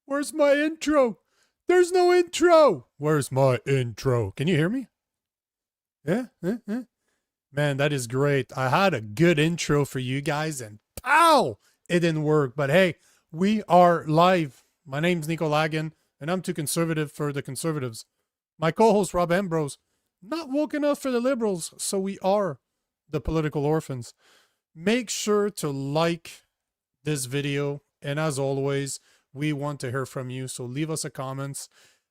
Where's my intro? There's no intro. Where's my intro? Can you hear me? Yeah? Man, that is great. I had a good intro for you guys and pow! It didn't work. But hey, we are live. My name's Nico Lagan and I'm too conservative for the conservatives. My co-host Rob Ambrose, not woke enough for the liberals, so we are the Political Orphans. Make sure to like this video, and as always, we want to hear from you, so leave us a comments,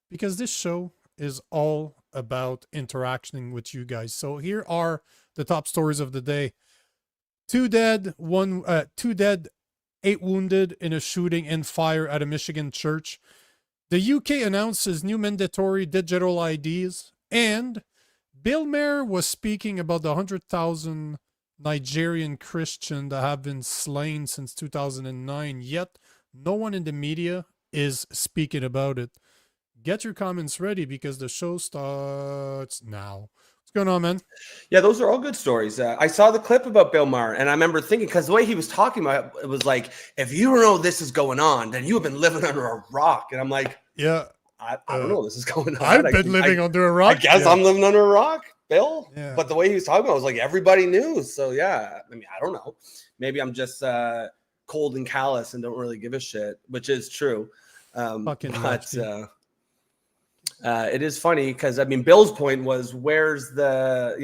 because this show is all about interacting with you guys. So here are the top stories of the day. 2 dead, 8 wounded in a shooting and fire at a Michigan church. The UK announces new mandatory digital IDs, and Bill Maher was speaking about the 100,000 Nigerian Christians that have been slain since 2009, yet no one in the media is speaking about it. Get your comments ready because the show starts now. What's going on, man? Yeah, those are all good stories. I saw the clip about Bill Maher, and I remember thinking, because the way he was talking about it was like, if you don't know this is going on, then you have been living under a rock. And I'm like, yeah, I don't know this is going on. I've been living under a rock. I guess I'm living under a rock, Bill. Yeah. But the way he was talking about it was like everybody knew. So yeah, I mean, I don't know. Maybe I'm just cold and callous and don't really give a shit, which is true. It is funny because I mean, Bill's point was, where's the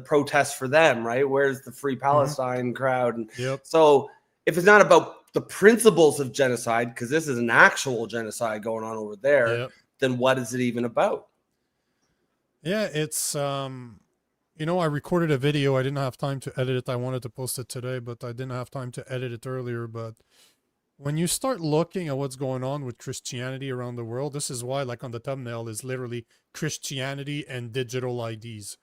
protest for them, right? Where's the Free Palestine crowd? And so if it's not about the principles of genocide, because this is an actual genocide going on over there, then what is it even about? Yeah, it's I recorded a video. I didn't have time to edit it. I wanted to post it today, but I didn't have time to edit it earlier. But when you start looking at what's going on with Christianity around the world, this is why, like on the thumbnail, is literally Christianity and digital IDs.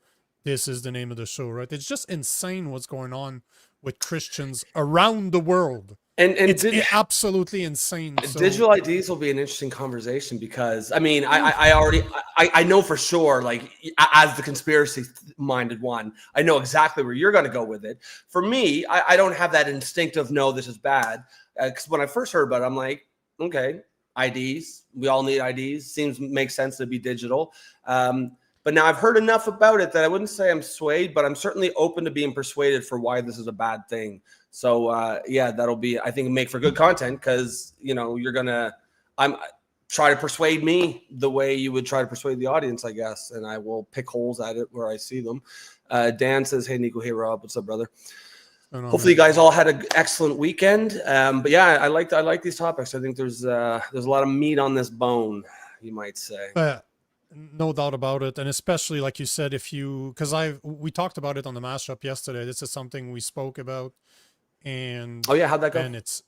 This is the name of the show, right? It's just insane what's going on with Christians around the world. And it's absolutely insane. So, digital IDs will be an interesting conversation because, I mean, I know for sure, like, as the conspiracy-minded one, I know exactly where you're going to go with it. For me, I don't have that instinctive, no, this is bad. Because when I first heard about it, I'm like, okay, IDs, we all need IDs. Makes sense to be digital. But now I've heard enough about it that I wouldn't say I'm swayed, but I'm certainly open to being persuaded for why this is a bad thing. So yeah, that'll be, I think, make for good content because, I'm try to persuade me the way you would try to persuade the audience, I guess. And I will pick holes at it where I see them. Dan says, hey, Nico, hey, Rob, what's up, brother? Hopefully you guys all had an excellent weekend. But yeah, I like these topics. I think there's a lot of meat on this bone, you might say. No doubt about it. And especially like you said, we talked about it on the mashup yesterday. This is something we spoke about. And oh yeah, how'd that go? And it's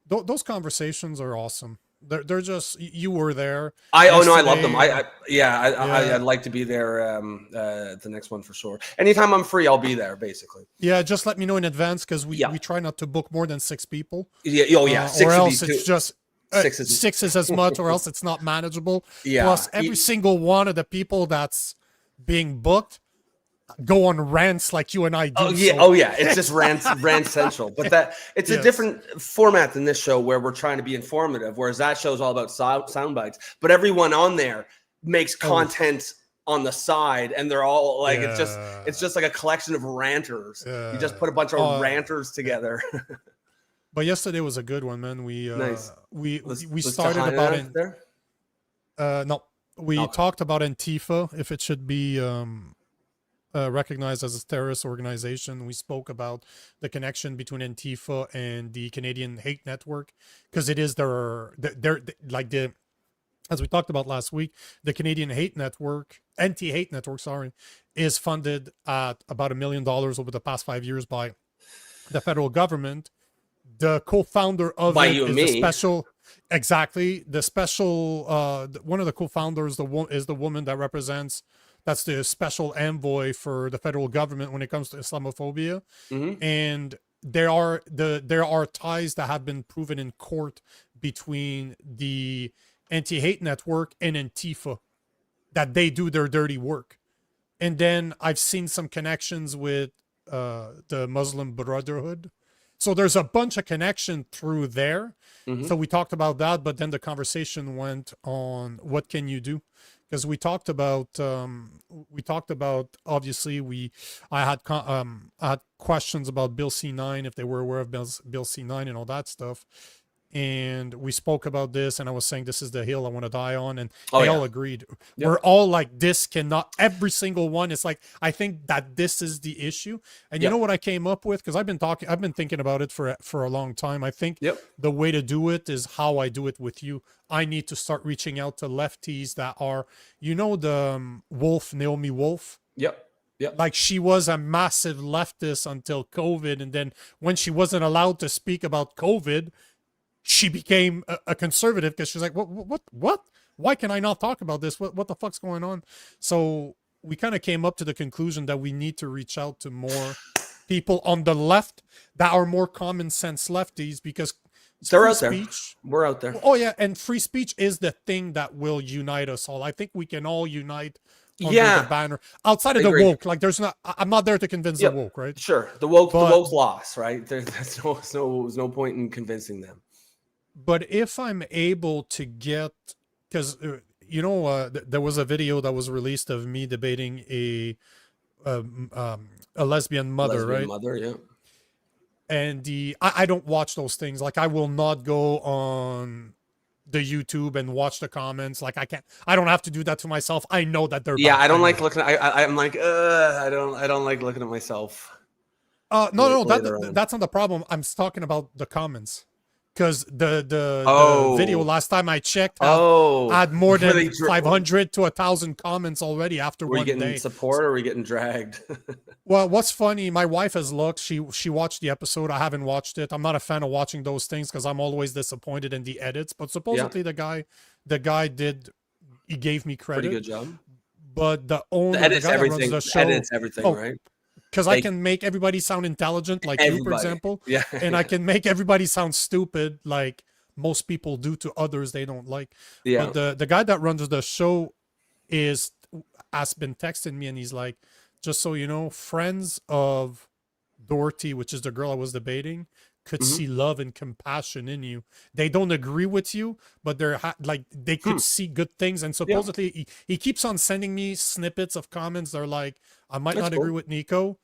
those conversations are awesome. They're just, you were there. I love them. I'd like to be there the next one for sure. Anytime I'm free, I'll be there basically. Yeah, just let me know in advance because we try not to book more than 6 people. Yeah, or else it's just six is as much, or else it's not manageable. Yeah. Plus every single one of the people that's being booked go on rants like you and I do. It's just rant central. But it's a different format than this show where we're trying to be informative, whereas that show is all about sound bites. But everyone on there makes content on the side, and they're all like it's just like a collection of ranters. You just put a bunch of ranters together. But yesterday was a good one, man. We nice. we started about it. We talked about Antifa, if it should be recognized as a terrorist organization. We spoke about the connection between Antifa and the Canadian hate network, because it is their as we talked about last week, the Canadian hate network, anti-hate network, is funded at about $1 million over the past 5 years by the federal government. The co-founder of by it you and is me. the special, one of the co-founders is the woman that represents. That's the special envoy for the federal government when it comes to Islamophobia. And there are ties that have been proven in court between the anti-hate network and Antifa, that they do their dirty work. And then I've seen some connections with the Muslim Brotherhood. So there's a bunch of connection through there. Mhm. So we talked about that, but then the conversation went on what can you do? Because we talked about obviously I had questions about Bill C9 if they were aware of Bill C9 and all that stuff, and we spoke about this, and I was saying this is the hill I want to die on, and Oh, they yeah. all agreed. Yep. We're all like, this cannot, every single one. It's like, I think that this is the issue. And you Yep. know what I came up with? Because I've been thinking about it for a long time. I think Yep. the way to do it is how I do it with you. I need to start reaching out to lefties that are, you know, the Wolf, Naomi Wolf. Yep. Yep. Like, she was a massive leftist until COVID, and then when she wasn't allowed to speak about COVID, she became a conservative because she's like, what? Why can I not talk about this? What the fuck's going on? So we kind of came up to the conclusion that we need to reach out to more people on the left that are more common sense lefties, because They're free out there. speech, We're out there. oh yeah, and free speech is the thing that will unite us all. I think we can all unite under Yeah. the banner. Outside of I the agree. woke, like, I'm not there to convince Yep. the woke, right? Sure. The woke But- loss, right? There's no point in convincing them. But if I'm able to get, because there was a video that was released of me debating a lesbian mother, Lesbian right? mother, yeah. And I don't watch those things. Like, I will not go on the YouTube and watch the comments. Like, I don't have to do that to myself. I know that they're Yeah, bad. I don't know like that. looking. I'm like, I don't like looking at myself. No, later on. that's not the problem. I'm talking about the comments. Because the Oh. video last time I checked had more than Really 500 to 1,000 comments already after Were you one getting day. support or were you getting dragged? Well, what's funny, my wife has looked. She watched the episode. I haven't watched it. I'm not a fan of watching those things because I'm always disappointed in the edits. But supposedly the guy he gave me credit. Pretty good job. But the owner, The the edits guy that runs everything. the show, Edits everything, Oh, right? because I can make everybody sound intelligent, like you, for Everybody. example, Yeah. and I can make everybody sound stupid, like most people do to others they don't like. Yeah. But the guy that runs the show has been texting me, and he's like, just so you know, friends of Dorothy, which is the girl I was debating, could see love and compassion in you. They don't agree with you, but they're like, they could see good things. And supposedly he keeps on sending me snippets of comments. They're like, I might That's not cool. agree with Nico,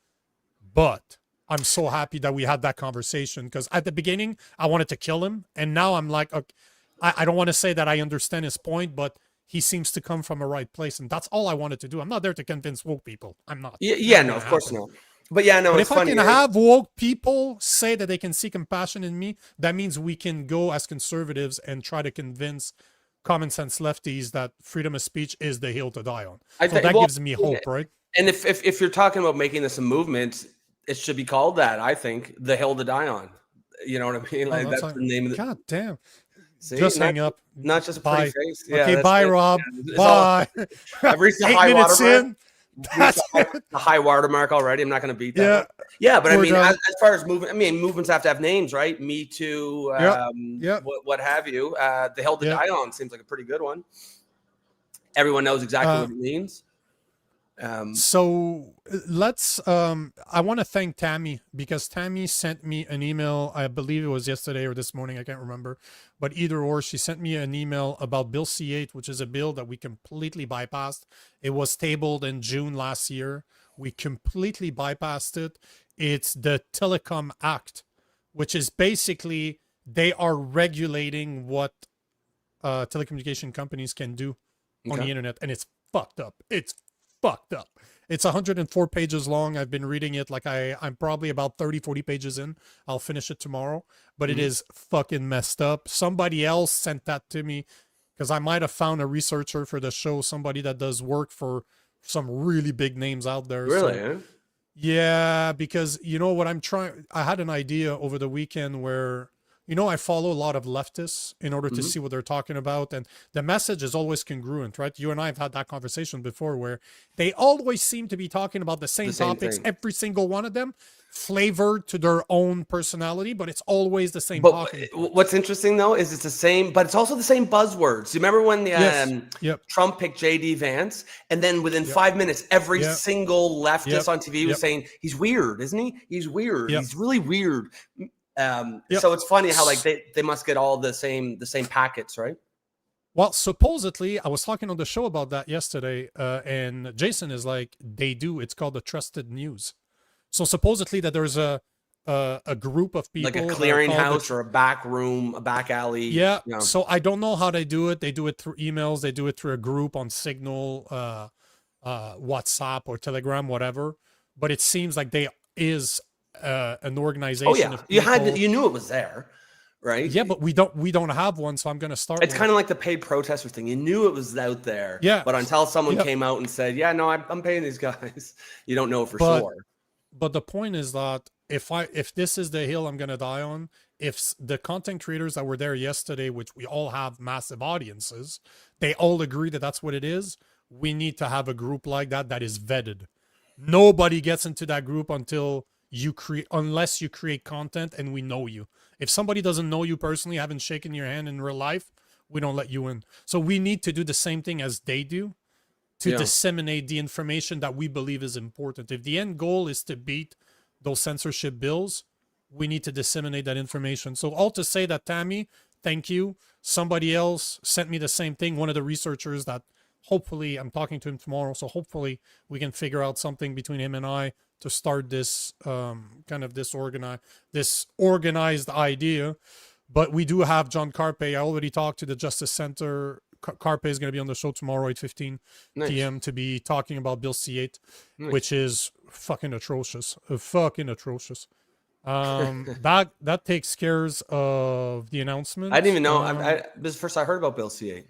but I'm so happy that we had that conversation, because at the beginning I wanted to kill him, and now I'm like, okay, I don't want to say that I understand his point, but he seems to come from a right place, and that's all I wanted to do. I'm not there to convince woke people. I'm not. Yeah, Not no, gonna of course happen. not. But yeah, no, But it's if funny. I can right? have woke people say that they can see compassion in me, that means we can go as conservatives and try to convince common sense lefties that freedom of speech is the hill to die on. I So think- that well, gives me hope, right? And if you're talking about making this a movement, it should be called that. I think the hill to die on. You know what I mean? Like, Oh, that's like, the name of the. God damn. See? Just not, hang up. Not just a Bye. pretty face. Okay, that's bye, it. Rob. Yeah, it's all- Bye. I've reached the 8 high minutes watermark. in. That's The high watermark already. I'm not going to beat that. Yeah. one. Yeah, but I We're mean, done. as far as movement, I mean, movements have to have names, right? Me Too, Yep. what have you. The hill to Yep. die on seems like a pretty good one. Everyone knows exactly what it means. So let's I want to thank Tammy, because Tammy sent me an email. I believe it was yesterday or this morning, I can't remember, but either or, she sent me an email about Bill C8, which is a bill that we completely bypassed. It was tabled in June last year. We completely bypassed it. It's the Telecom Act, which is basically, they are regulating what telecommunication companies can do on the internet, and it's fucked up. It's fucked up. It's 104 pages long. I've been reading it. Like, I'm probably about 30-40 pages in. I'll finish it tomorrow, but it is fucking messed up. Somebody else sent that to me, because I might have found a researcher for the show, somebody that does work for some really big names out there. Really? So, eh? yeah, because you know what I'm trying, I had an idea over the weekend where, you know, I follow a lot of leftists in order to see what they're talking about, and the message is always congruent, right? You and I have had that conversation before, where they always seem to be talking about the same topics, thing. every single one of them, flavored to their own personality, but it's always the same But talking. what's interesting though is it's the same, but it's also the same buzzwords. You remember when the Yes. Yep. Trump picked JD Vance, and then within 5 minutes, every Yep. single leftist Yep. on TV was Yep. saying he's weird, isn't he? He's weird. Yep. He's really weird. Yep. So it's funny how like they must get all the same packets, right? Well, supposedly, I was talking on the show about that yesterday, and Jason is like, they do. It's called the trusted news. So supposedly that there's a group of people, like a clearinghouse or a back room, a back alley. Yeah. You know. So I don't know how they do it. They do it through emails. They do it through a group on Signal, WhatsApp or Telegram, whatever. But it seems like they is an organization. Oh yeah, you knew it was there. Right. Yeah, but we don't have one, so I'm gonna start. It's kind of like the paid protester thing. You knew it was out there. Yeah. But until someone came out and said, "Yeah, no, I'm paying these guys," you don't know for sure. But the point is that if this is the hill I'm gonna die on, if the content creators that were there yesterday, which we all have massive audiences, they all agree that that's what it is. We need to have a group like that is vetted. Nobody gets into that group unless you create content and we know you. If somebody doesn't know you personally, haven't shaken your hand in real life, we don't let you in. So we need to do the same thing as they do to disseminate the information that we believe is important. If the end goal is to beat those censorship bills, we need to disseminate that information. So all to say that, Tammy, thank you. Somebody else sent me the same thing. One of the researchers that hopefully, I'm talking to him tomorrow, so hopefully we can figure out something between him and I to start this this organized idea. But we do have John Carpe. I already talked to the Justice Center. Carpe is going to be on the show tomorrow at 15 p.m. to be talking about Bill C8, which is fucking atrocious. That takes care of the announcement. I didn't even know. This is the first I heard about Bill C8.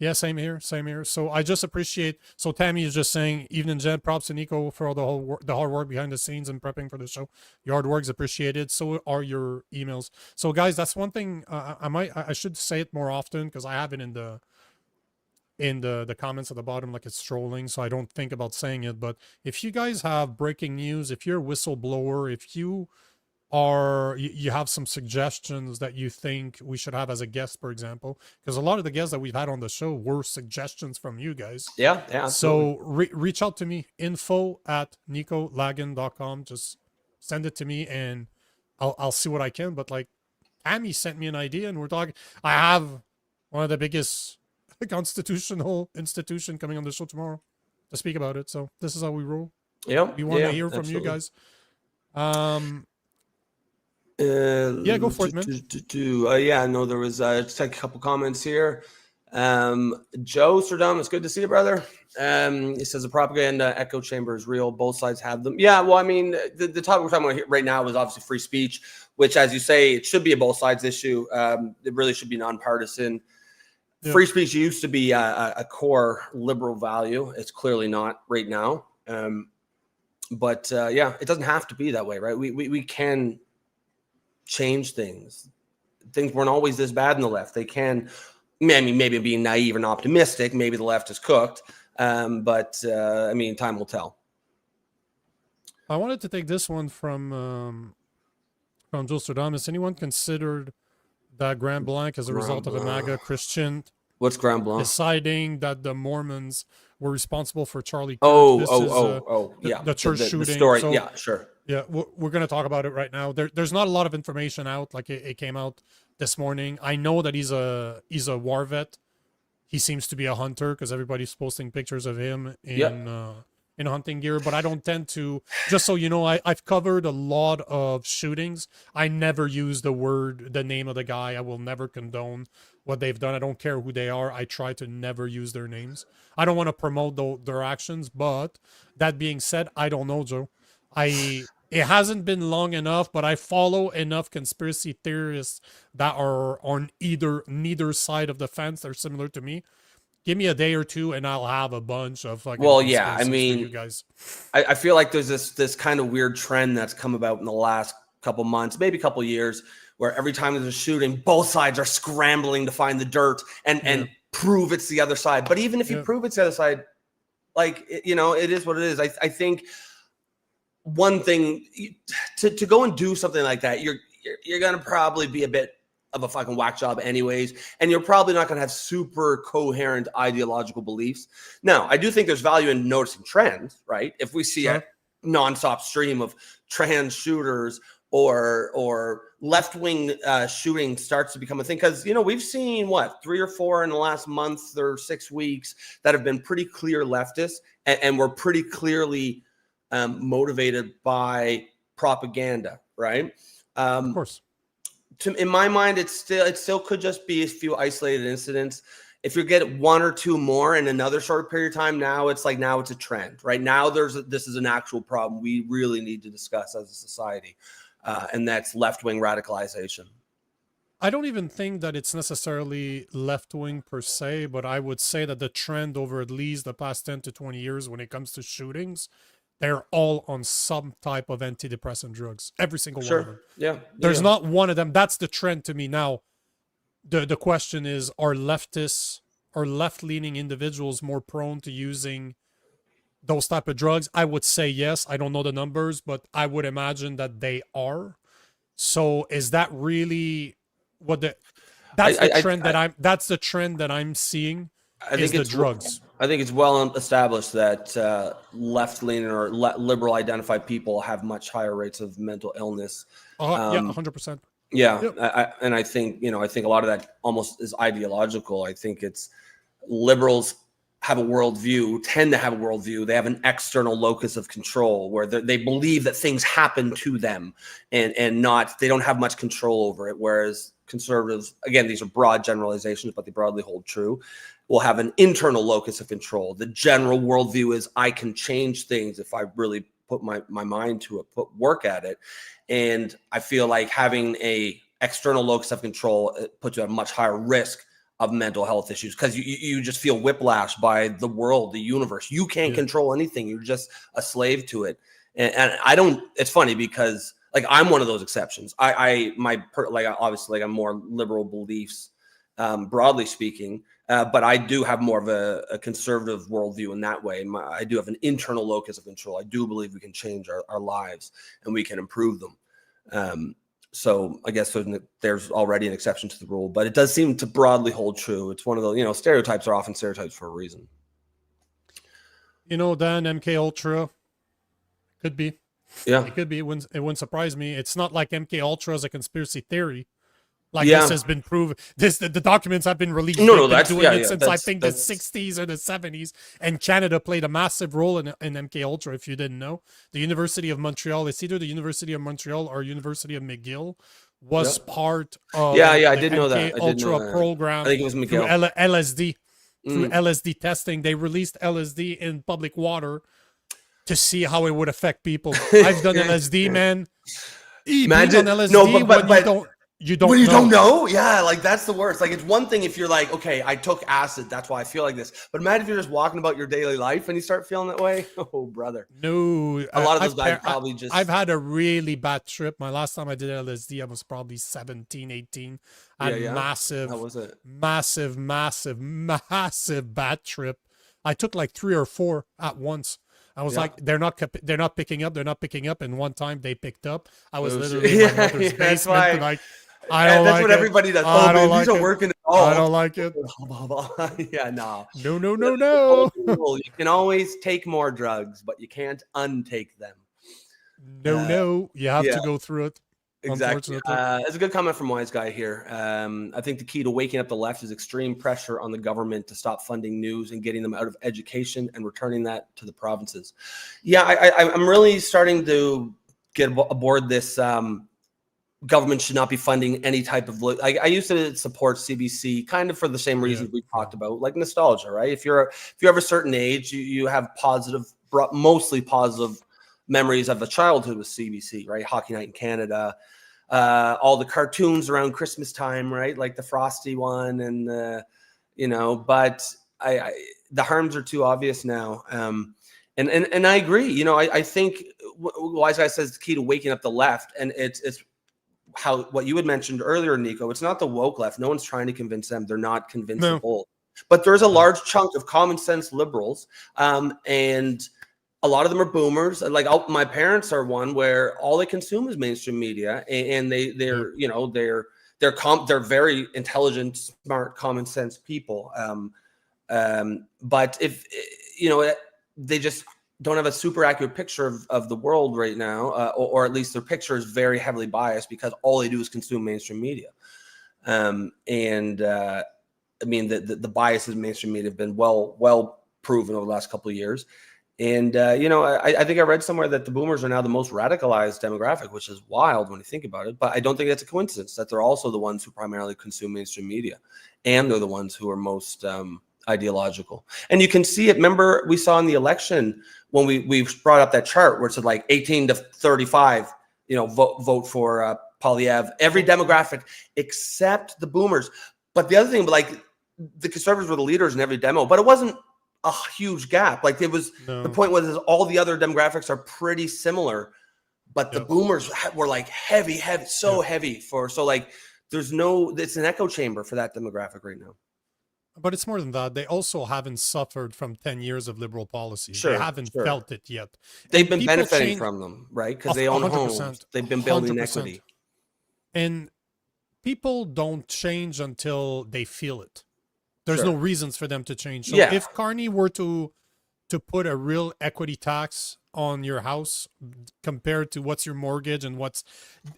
Yeah, same here. So I just appreciate. So Tammy is just saying, evening, Jed. Props to Nico for all the hard work behind the scenes and prepping for the show. Your hard work is appreciated. So are your emails. So guys, that's one thing. I should say it more often because I have it in the comments at the bottom, like it's trolling. So I don't think about saying it. But if you guys have breaking news, if you're a whistleblower, if you have some suggestions that you think we should have as a guest, for example, because a lot of the guests that we've had on the show were suggestions from you guys. Yeah. So reach out to me, info@nicolagan.com. Just send it to me and I'll see what I can. But like, Amy sent me an idea and we're talking. I have one of the biggest constitutional institution coming on the show tomorrow to speak about it. So this is how we roll. Yeah. We want to hear from you guys. Go for it, man. No, there was just a couple comments here. Joe Serdum, it's good to see you, brother. He says the propaganda echo chamber is real. Both sides have them. Yeah, well, I mean, the topic we're talking about right now is obviously free speech, which, as you say, it should be a both sides issue. It really should be nonpartisan. Yeah. Free speech used to be a core liberal value. It's clearly not right now. But it doesn't have to be that way, right? We can change things. Things weren't always this bad in the left. They can, I mean, maybe being naive and optimistic, maybe the left is cooked. But I mean, time will tell. I wanted to take this one from Jules Serdam. Has anyone considered that Grand Blanc as a result of a MAGA Christian? What's Grand Blanc? Deciding that the Mormons were responsible for Charlie Kirk. The church shooting. The story. So, yeah, sure. Yeah, we're going to talk about it right now. There's not a lot of information out. Like it came out this morning. I know that he's a war vet. He seems to be a hunter because everybody's posting pictures of him in hunting gear. But I don't tend to. Just so you know, I've covered a lot of shootings. I never use the name of the guy. I will never condone what they've done. I don't care who they are. I try to never use their names. I don't want to promote their actions. But that being said, I don't know, Joe. It hasn't been long enough, but I follow enough conspiracy theorists that are on neither side of the fence. They're similar to me. Give me a day or two, and I'll have a bunch of like. Well, yeah, I mean, you guys. I feel like there's this kind of weird trend that's come about in the last couple months, maybe a couple years, where every time there's a shooting, both sides are scrambling to find the dirt and prove it's the other side. But even if you prove it's the other side, like it is what it is. I think. One thing to go and do something like that, you're going to probably be a bit of a fucking whack job anyways, and you're probably not going to have super coherent ideological beliefs. Now, I do think there's value in noticing trends, right? If we see a nonstop stream of trans shooters or left-wing shooting starts to become a thing, because we've seen 3 or 4 in the last month or 6 weeks that have been pretty clear leftists, and were pretty clearly motivated by propaganda, right? Of course. In my mind, it still could just be a few isolated incidents. If you get 1 or 2 more in another short period of time, now it's a trend. Right now, this is an actual problem we really need to discuss as a society, and that's left-wing radicalization. I don't even think that it's necessarily left-wing per se, but I would say that the trend over at least the past 10 to 20 years when it comes to shootings, they're all on some type of antidepressant drugs. Every single one of them. Yeah. There's not one of them. That's the trend to me. Now, the question is, are leftists or left-leaning individuals more prone to using those type of drugs? I would say yes. I don't know the numbers, but I would imagine that they are. So is that really what that's the trend that I'm seeing? I think it's the drugs. I think it's well established that left-leaning or liberal identified people have much higher rates of mental illness. Yeah, 100%. Yeah, yep. I think a lot of that almost is ideological. I think it's liberals have a worldview, tend to have a worldview. They have an external locus of control where they believe that things happen to them, and they don't have much control over it. Whereas conservatives, again, these are broad generalizations, but they broadly hold true, will have an internal locus of control. The general worldview is I can change things if I really put my mind to it, put work at it. And I feel like having a external locus of control puts you at a much higher risk of mental health issues, because you just feel whiplash by the world, the universe. You can't control anything. You're just a slave to it. And I don't, it's funny because I'm one of those exceptions. Obviously I'm more liberal beliefs, broadly speaking, but I do have more of a conservative worldview in that way. I do have an internal locus of control. I do believe we can change our lives and we can improve them. So I guess there's already an exception to the rule, but it does seem to broadly hold true. It's one of those, stereotypes are often stereotypes for a reason. Dan, MK Ultra could be. Yeah, it could be. It wouldn't surprise me. It's not like MK Ultra is a conspiracy theory. This has been proven. The documents have been released. That's doing it since I think the 60s or the 70s. And Canada played a massive role in MK Ultra. If you didn't know, the University of Montreal, it's either the University of Montreal or University of McGill, was part of I did know that. MK Ultra program. I think it was McGill. Through LSD, through LSD testing, they released LSD in public water to see how it would affect people. I've done LSD, man. Imagine on LSD you don't know. Yeah, that's the worst. It's one thing if you're okay, I took acid, that's why I feel like this. But imagine if you're just walking about your daily life and you start feeling that way. Oh, brother. No. A lot of those guys probably just... I've had a really bad trip. My last time I did LSD, I was probably 17, 18. I had massive, how was it? massive bad trip. I took 3 or 4 at once. I was they're not picking up. And one time they picked up. I was literally in my mother's basement. That's what everybody does. I don't like these are working at all. I don't like it. Yeah, no. No. You can always take more drugs, but you can't untake them. No. You have to go through it. Exactly. It's a good comment from Wise Guy here. I think the key to waking up the left is extreme pressure on the government to stop funding news and getting them out of education and returning that to the provinces. Yeah, I'm really starting to get aboard this. Government should not be funding any type of. I used to support CBC kind of for the same reasons we talked about, nostalgia, right? If you have a certain age, you have mostly positive memories of a childhood with CBC, right? Hockey Night in Canada, all the cartoons around Christmas time, right? Like the Frosty one, and but the harms are too obvious now. And I agree. I think Wise Guy says the key to waking up the left, and it's how what you had mentioned earlier, Nico. It's not the woke left. No one's trying to convince them. They're not convincible. But there's a large chunk of common sense liberals, and a lot of them are boomers. My parents are one where all they consume is mainstream media, and they're very intelligent, smart, common sense people. But if they just don't have a super accurate picture of the world right now, or at least their picture is very heavily biased because all they do is consume mainstream media. I mean, the biases in mainstream media have been well proven over the last couple of years. And, I think I read somewhere that the boomers are now the most radicalized demographic, which is wild when you think about it. But I don't think that's a coincidence that they're also the ones who primarily consume mainstream media. And they're the ones who are most ideological. And you can see it. Remember, we saw in the election when we brought up that chart where it said like 18 to 35, vote for Polyev, every demographic except the boomers. But the other thing, like the conservatives were the leaders in every demo, but it wasn't a huge gap. Like it was, the point was all the other demographics are pretty similar, but the boomers were like heavy, so heavy so like it's an echo chamber for that demographic right now. But it's more than that. They also haven't suffered from 10 years of liberal policy. They haven't felt it yet. They've been benefiting from them, right? Because they own 100%, homes. They've been building 100%. Equity. And people don't change until they feel it. There's no reasons for them to change. So if Carney were to put a real equity tax on your house compared to what's your mortgage and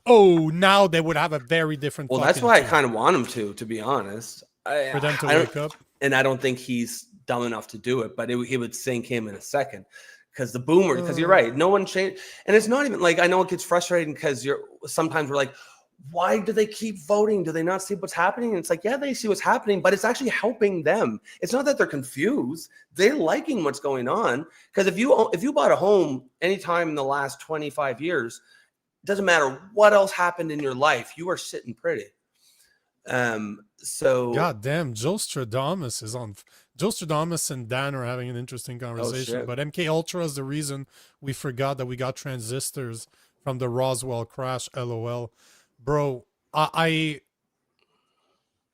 now they would have a very different. Well, that's why I kind of want him to be honest. For them to wake up. And I don't think he's dumb enough to do it, but it would sink him in a second. Because the boomers, because you're right, no one changed. And it's not even like, I know it gets frustrating because sometimes we're like, why do they keep voting? Do they not see what's happening? And it's like, yeah, they see what's happening, but it's actually helping them. It's not that they're confused. They're liking what's going on. Because if you bought a home anytime in the last 25 years, it doesn't matter what else happened in your life, you are sitting pretty. So God damn, Joe Stradamus is on. Joe Stradamus and Dan are having an interesting conversation. But MK Ultra is the reason we forgot that we got transistors from the Roswell crash. LOL, bro. I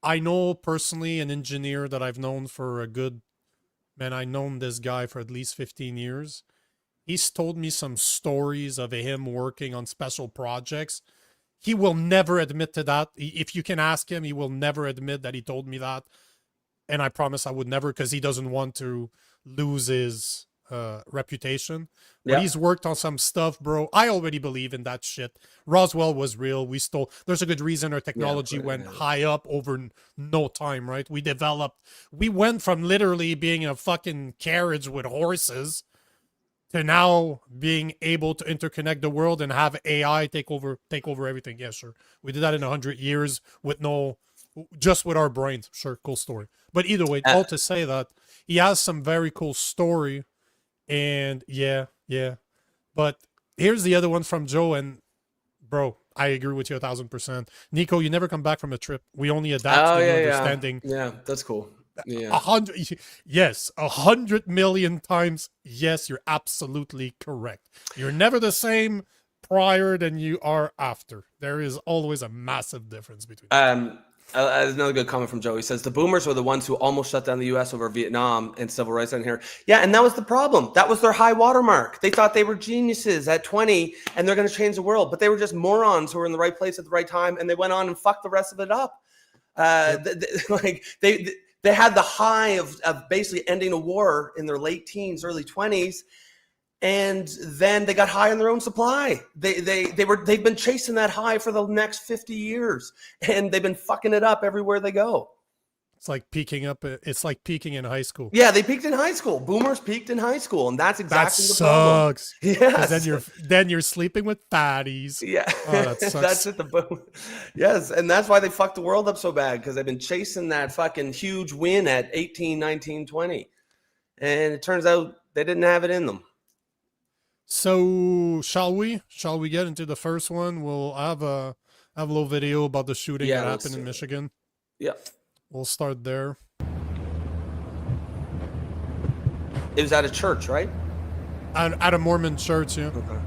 know personally an engineer that I've known for a good man. I've known this guy for at least 15 years. He's told me some stories of him working on special projects. He will never admit to that. If you can ask him, he will never admit that he told me that. And I promise I would never, because he doesn't want to lose his reputation. But he's worked on some stuff, bro. I already believe in that shit. Roswell was real. There's a good reason our technology went high up over no time, right? We went from literally being in a fucking carriage with horses to now being able to interconnect the world and have AI take over everything. Yeah, sure. We did that in 100 years just with our brains. Sure, cool story. But either way, all to say that he has some very cool story. And yeah. But here's the other one from Joe. And bro, I agree with you 1,000%. Nico, you never come back from a trip. We only adapt to your understanding. Yeah, that's cool. Yeah. 100 million times. Yes, you're absolutely correct. You're never the same prior than you are after. There is always a massive difference between. Another good comment from Joe. He says the boomers were the ones who almost shut down the U.S. over Vietnam and civil rights down here. Yeah, and that was the problem. That was their high watermark. They thought they were geniuses at 20 and they're going to change the world, but they were just morons who were in the right place at the right time, and they went on and fucked the rest of it up. They had the high of basically ending a war in their late teens, early 20s, and then they got high on their own supply. They've been chasing that high for the next 50 years, and they've been fucking it up everywhere they go. It's like peaking in high school. Yeah, they peaked in high school. Boomers peaked in high school, and that's exactly the problem. That sucks. Yes. Then you're sleeping with fatties. Yeah, that sucks. That's it. The boom. Yes, and that's why they fucked the world up so bad, because they've been chasing that fucking huge win at 18, 19, 20, and it turns out they didn't have it in them. So shall we get into the first one? We'll have a little video about the shooting that happened in Michigan. Yeah. We'll start there. It was at a church, right? At a Mormon church, yeah. Okay.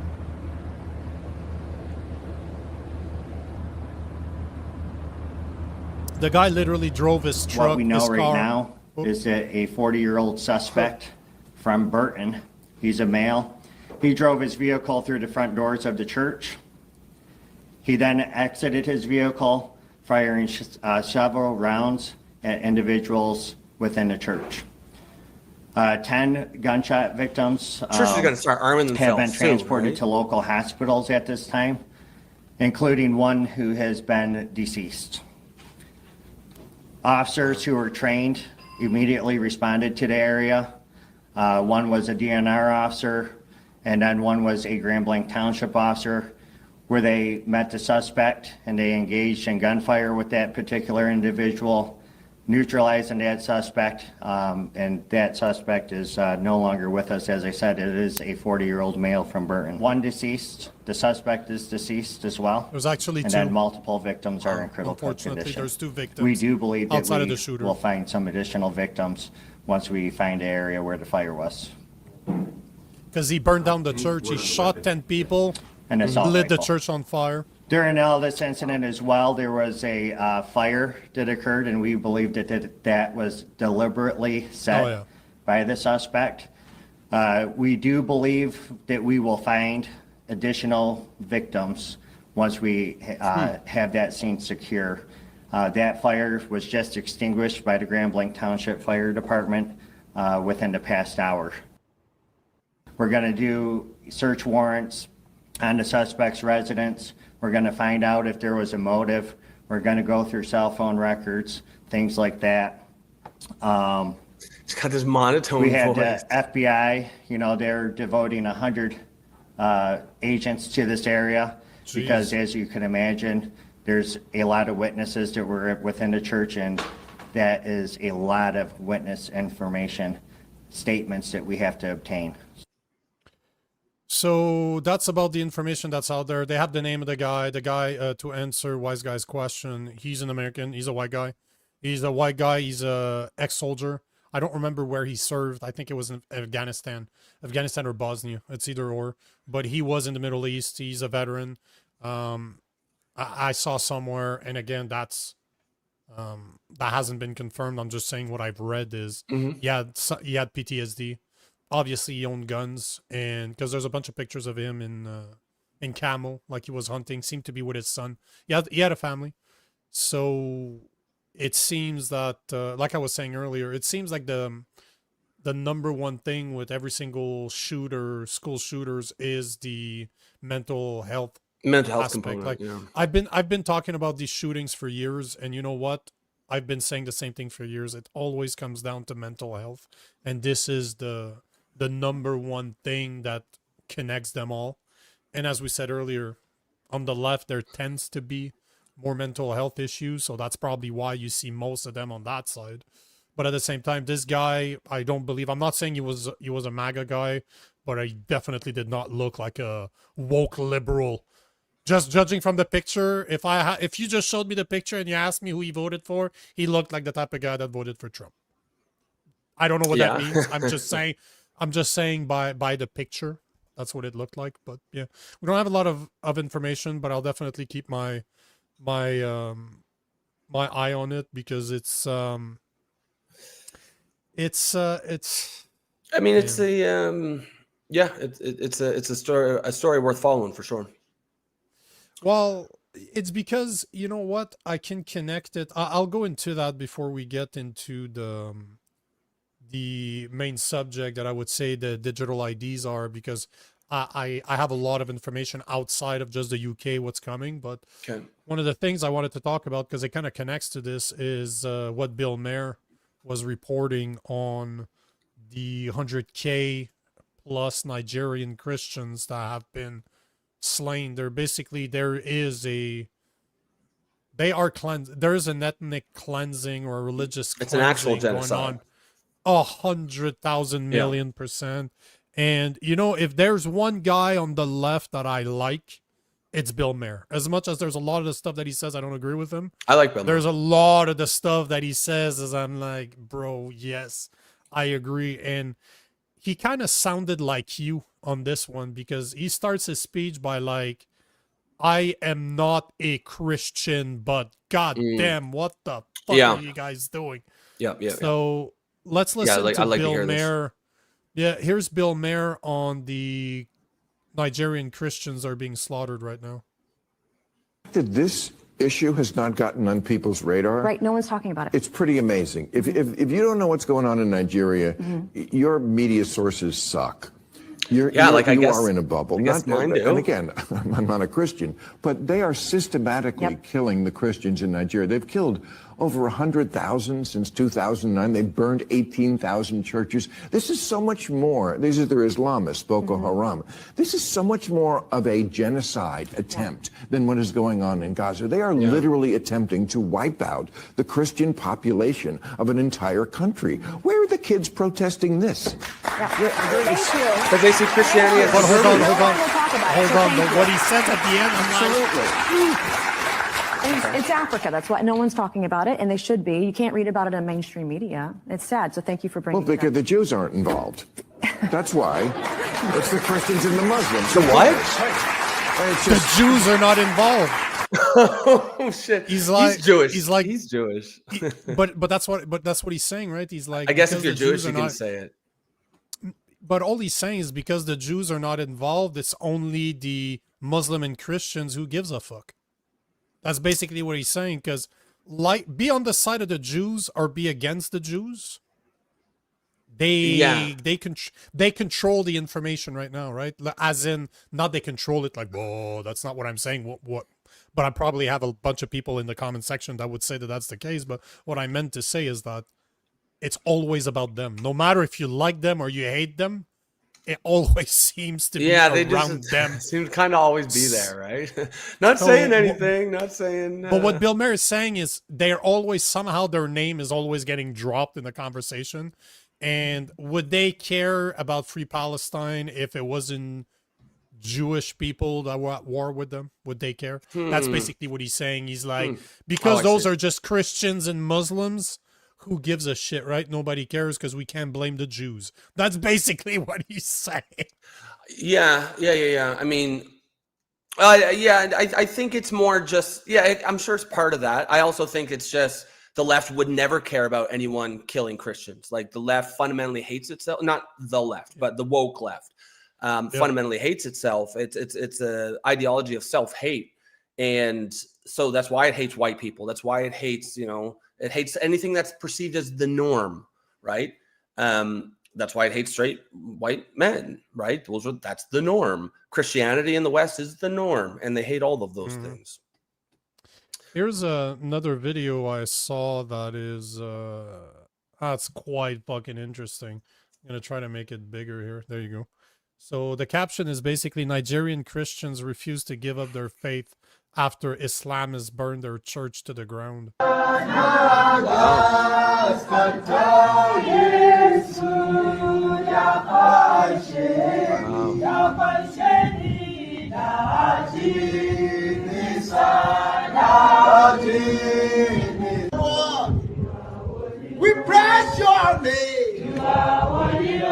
The guy literally drove his truck. What we know right now is that a 40-year-old suspect from Burton, he's a male. He drove his vehicle through the front doors of the church. He then exited his vehicle, firing several rounds at individuals within the church. 10 gunshot victims Churches are going to start arming have themselves been transported soon, right? to local hospitals at this time, including one who has been deceased. Officers who were trained immediately responded to the area. One was a DNR officer, and then one was a Grand Blanc Township officer, where they met the suspect and they engaged in gunfire with that particular individual, neutralizing that suspect, and that suspect is no longer with us. As I said, it is a 40-year-old male from Burton. One deceased. The suspect is deceased as well. There's actually And two. then multiple victims are in critical Unfortunately, condition. there's 2 victims. We do believe that outside of the we shooter. will find some additional victims once we find the area where the fire was. Because he burned down the church. He shot 10 people, An assault lit the rifle. church on fire. During all this incident as well, there was a fire that occurred, and we believe that was deliberately set Oh, yeah. by the suspect. We do believe that we will find additional victims once we have that scene secure. That fire was just extinguished by the Grand Blanc Township Fire Department within the past hour. We're going to do search warrants on the suspect's residence. We're going to find out if there was a motive. We're going to go through cell phone records, things like that. It's got this monotone We had voice. the FBI, you know, they're devoting 100 agents to this area because, as you can imagine, there's a lot of witnesses that were within the church, and that is a lot of witness information, statements that we have to obtain. So that's about the information that's out there. They have the name of the guy. The guy, to answer Wise Guy's question, he's an American. He's a white guy. He's a white guy. He's a ex-soldier. I don't remember where he served. I think it was in Afghanistan or Bosnia. It's either or. But he was in the Middle East. He's a veteran. I saw somewhere, and again, that's that hasn't been confirmed. I'm just saying what I've read is he had PTSD. Obviously, he owned guns, and because there's a bunch of pictures of him in camo, like he was hunting. Seemed to be with his son. He had a family, so it seems that, like I was saying earlier, it seems like the number one thing with every single shooter, school shooters, is the mental health aspect. component. Like Yeah. I've been talking about these shootings for years, and you know what? I've been saying the same thing for years. It always comes down to mental health, and this is the number one thing that connects them all. And as we said earlier, on the left there tends to be more mental health issues, so that's probably why you see most of them on that side. But at the same time, this guy, I don't believe, I'm not saying he was a MAGA guy, but he definitely did not look like a woke liberal. Just judging from the picture, if you just showed me the picture and you asked me who he voted for, he looked like the type of guy that voted for Trump. I don't know what that means. I'm just saying by the picture, that's what it looked like. But yeah, we don't have a lot of information, but I'll definitely keep my eye on it, because it's I mean, it's it's a story worth following for sure. Well, it's because, you know what, I can connect it. I'll go into that before we get into the main subject that I would say the digital IDs are, because I have a lot of information outside of just the UK, what's coming. But one of the things I wanted to talk about, because it kind of connects to this, is what Bill Maher was reporting on the 100K plus Nigerian Christians that have been slain. There is an ethnic cleansing or a religious cleansing. It's an actual genocide. Going on 100,000 million %. And you know, if there's one guy on the left that I like, it's Bill Maher. As much as there's a lot of the stuff that he says I don't agree with him, I like Bill Maher. There's a lot of the stuff that he says as I'm like, bro, yes, I agree. And he kind of sounded like you on this one, because he starts his speech by like, I am not a Christian, but goddamn, what the fuck are you guys doing? So let's listen to Bill Maher. Yeah, here's Bill Maher on the Nigerian Christians are being slaughtered right now. This issue has not gotten on people's radar. Right, no one's talking about it. It's pretty amazing. If you don't know what's going on in Nigeria, your media sources suck. You are in a bubble. I guess mine do. And again, I'm not a Christian, but they are systematically killing the Christians in Nigeria. They've killed over 100,000 since 2009. They've burned 18,000 churches. This is so much more. These are their Islamists, Boko Haram. This is so much more of a genocide attempt than what is going on in Gaza. They are literally attempting to wipe out the Christian population of an entire country. Where are the kids protesting this? Because they see Christianity as Hold on. We'll talk about it. Hold on. But what he says at the end, It's Africa. That's why no one's talking about it, and they should be. You can't read about it in mainstream media. It's sad. So thank you for bringing Well, because the Jews aren't involved. That's why. It's the Christians and the Muslims. The what? the Jews are not involved. Oh shit! He's Jewish. He's Jewish. But that's what he's saying, right? He's like, I guess if you're Jewish, you can say it. But all he's saying is because the Jews are not involved, it's only the Muslim and Christians who gives a fuck. That's basically what he's saying. Because be on the side of the Jews or be against the Jews. They control the information right now, right? As in, not they control it like, whoa, that's not what I'm saying. What? But I probably have a bunch of people in the comment section that would say that that's the case. But what I meant to say is that it's always about them. No matter if you like them or you hate them, it always seems to be around them. Seems to kind of always be there, right? Not saying anything, not saying... But what Bill Maher is saying is they're always, somehow their name is always getting dropped in the conversation. And would they care about Free Palestine if it wasn't Jewish people that were at war with them? Would they care? That's basically what he's saying. He's like, because those are just Christians and Muslims, who gives a shit, right? Nobody cares because we can't blame the Jews. That's basically what he's saying. Yeah. I mean, I think it's more just, I'm sure it's part of that. I also think it's just the left would never care about anyone killing Christians. Like the left fundamentally hates itself. Not the left, but the woke left fundamentally hates itself. It's a ideology of self-hate. And so that's why it hates white people. That's why it hates, it hates anything that's perceived as the norm, right? That's why it hates straight white men, right? That's the norm. Christianity in the West is the norm, and they hate all of those things. Here's another video I saw that is that's quite fucking interesting. I'm gonna try to make it bigger here. There you go. So the caption is basically Nigerian Christians refuse to give up their faith after Islamists burned their church to the ground. We praise your name, Jesus,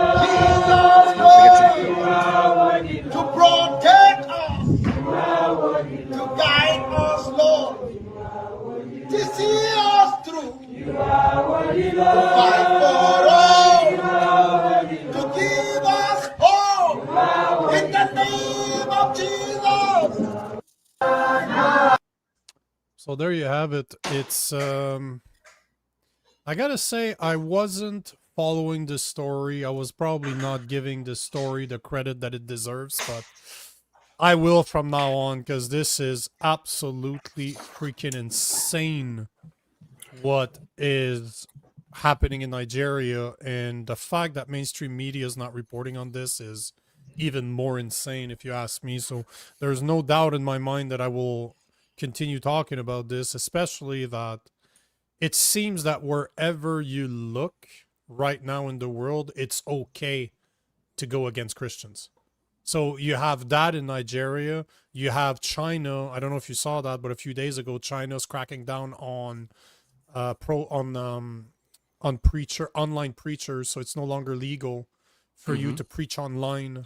to protect us, to guide us, Lord, to see us through, to fight for us, to give us hope in the name of Jesus. So there you have it. It's I gotta say, I wasn't following the story. I was probably not giving the story the credit that it deserves, but I will from now on, because this is absolutely freaking insane what is happening in Nigeria, and the fact that mainstream media is not reporting on this is even more insane, if you ask me. So there's no doubt in my mind that I will continue talking about this, especially that it seems that wherever you look right now in the world, it's okay to go against Christians. So you have that in Nigeria. You have China. I don't know if you saw that, but a few days ago, China's cracking down on online preachers. So it's no longer legal for you to preach online.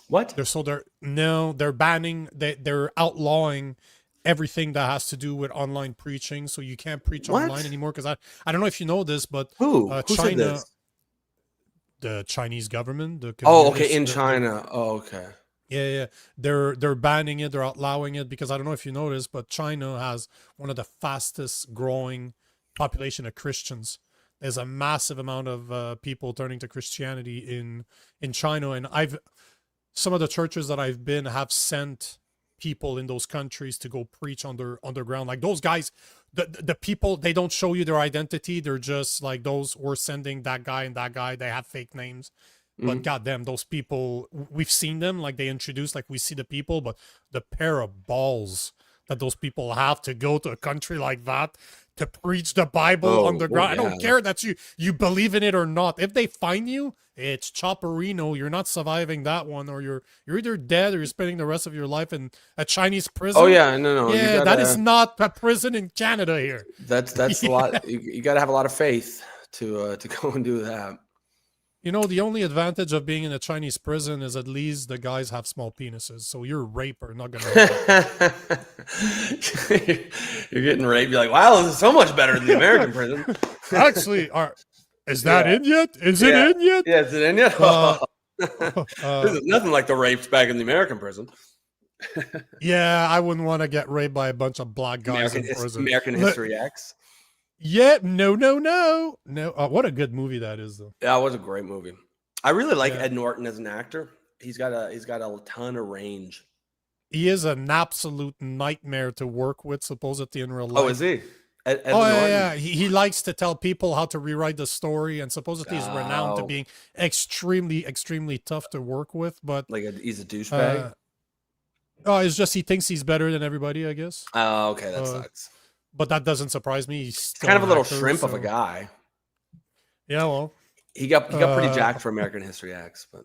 What? They're banning. They're outlawing everything that has to do with online preaching, so you can't preach online anymore. Because I don't know if you know this, but who China, said this? The Chinese government. In China. Oh, okay. Yeah. They're banning it, they're outlawing it because I don't know if you noticed, but China has one of the fastest growing population of Christians. There's a massive amount of people turning to Christianity in China, and some of the churches that I've been have sent people in those countries to go preach underground. Like those guys, the people, they don't show you their identity. They're just like those, we're sending that guy and that guy. They have fake names. But goddamn, those people, we've seen them, like they introduce, like we see the people, but the pair of balls that those people have to go to a country like that to preach the Bible underground. I don't care that you believe in it or not. If they find you, it's chopperino. You're not surviving that one, or you're either dead or you're spending the rest of your life in a Chinese prison. Oh yeah, no. Yeah, that is not a prison in Canada here. That's a lot. You got to have a lot of faith to go and do that. You know, the only advantage of being in a Chinese prison is at least the guys have small penises, so your rape are not gonna. You're getting raped. You're like, wow, this is so much better than the American prison. Actually, is that in yet? Is it in yet? Yeah, is it in yet? This is nothing like the rapes back in the American prison. Yeah, I wouldn't want to get raped by a bunch of black guys in prison. American History X. Yeah, no. What a good movie that is, though. Yeah, it was a great movie. I really like Ed Norton as an actor. He's got a ton of range. He is an absolute nightmare to work with, supposedly in real life. Oh, is he? Ed oh, Norton? yeah. He likes to tell people how to rewrite the story, and supposedly he's renowned to being extremely, extremely tough to work with. But he's a douchebag. It's just he thinks he's better than everybody, I guess. Oh, okay, that sucks. But that doesn't surprise me. He's kind of a little shrimp of a guy. Yeah, well, he got pretty jacked for American History X, but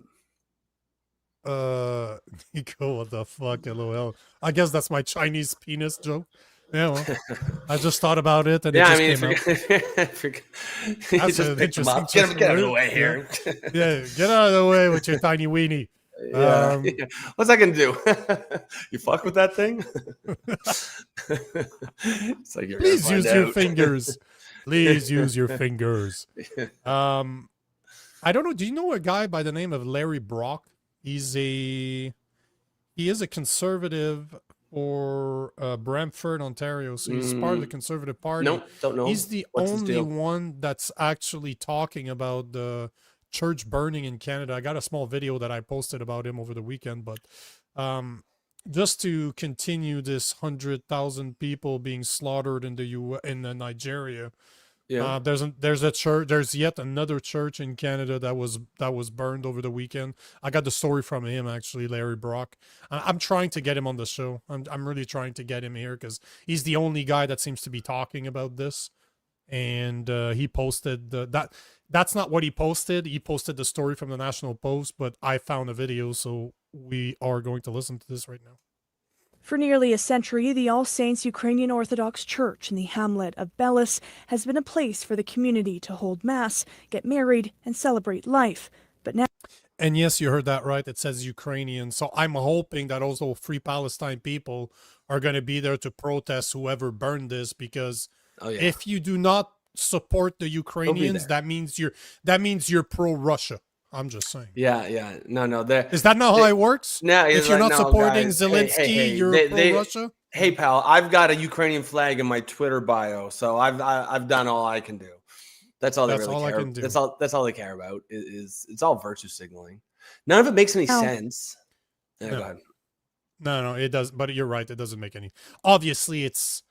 Nico, what the fuck, LOL. I guess that's my Chinese penis joke. Yeah, well, I just thought about it, and yeah, it just came out. That's an interesting. Get out of the way here. Yeah, get out of the way with your tiny weenie. Yeah. What's that gonna do? You fuck with that thing? It's like please use your fingers. Please use your fingers. I don't know. Do you know a guy by the name of Larry Brock? He is a conservative for Brantford, Ontario. So he's part of the Conservative Party. No, don't know. He's the only one that's actually talking about the church burning in Canada. I got a small video that I posted about him over the weekend, but just to continue this 100,000 people being slaughtered in the Nigeria. Yeah. There's a church. There's yet another church in Canada that was burned over the weekend. I got the story from him, actually, Larry Brock. I'm trying to get him on the show. I'm really trying to get him here because he's the only guy that seems to be talking about this. And he posted that. That's not what he posted. He posted the story from the National Post, but I found a video, so we are going to listen to this right now. For nearly a century, the All Saints Ukrainian Orthodox Church in the hamlet of Belis has been a place for the community to hold Mass, get married, and celebrate life. But now... And yes, you heard that right. It says Ukrainian. So I'm hoping that also Free Palestine people are going to be there to protest whoever burned this, because if you do not support the Ukrainians, that means you're pro-Russia. I'm just saying. Yeah. No. Is that not how it works? No, if you're not supporting Zelensky, you're pro-Russia. Hey, pal, I've got a Ukrainian flag in my Twitter bio, so I've done all I can do. That's all they really care about. That's all they care about. Is it's all virtue signaling. None of it makes any sense. Yeah, go ahead. No, it does. But you're right. It doesn't make any. Obviously, it's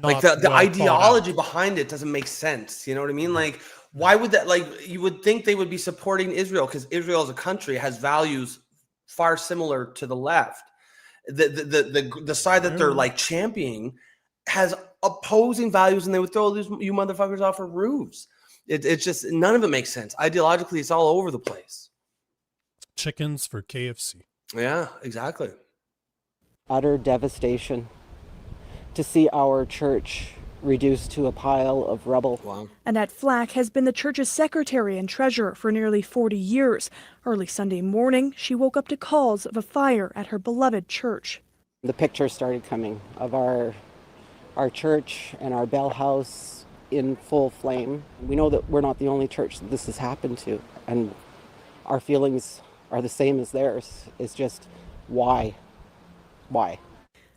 like the ideology behind it doesn't make sense. You know what I mean? Like, why would that? Like, you would think they would be supporting Israel because Israel as a country has values far similar to the left. The side that they're like championing has opposing values, and they would throw you motherfuckers off of roofs. It's just none of it makes sense. Ideologically, it's all over the place. Chickens for KFC. Yeah, exactly. Utter devastation to see our church reduced to a pile of rubble. Wow. Annette Flack has been the church's secretary and treasurer for nearly 40 years. Early Sunday morning, she woke up to calls of a fire at her beloved church. The pictures started coming of our church and our bell house in full flame. We know that we're not the only church that this has happened to, and our feelings are the same as theirs. It's just Why? Why?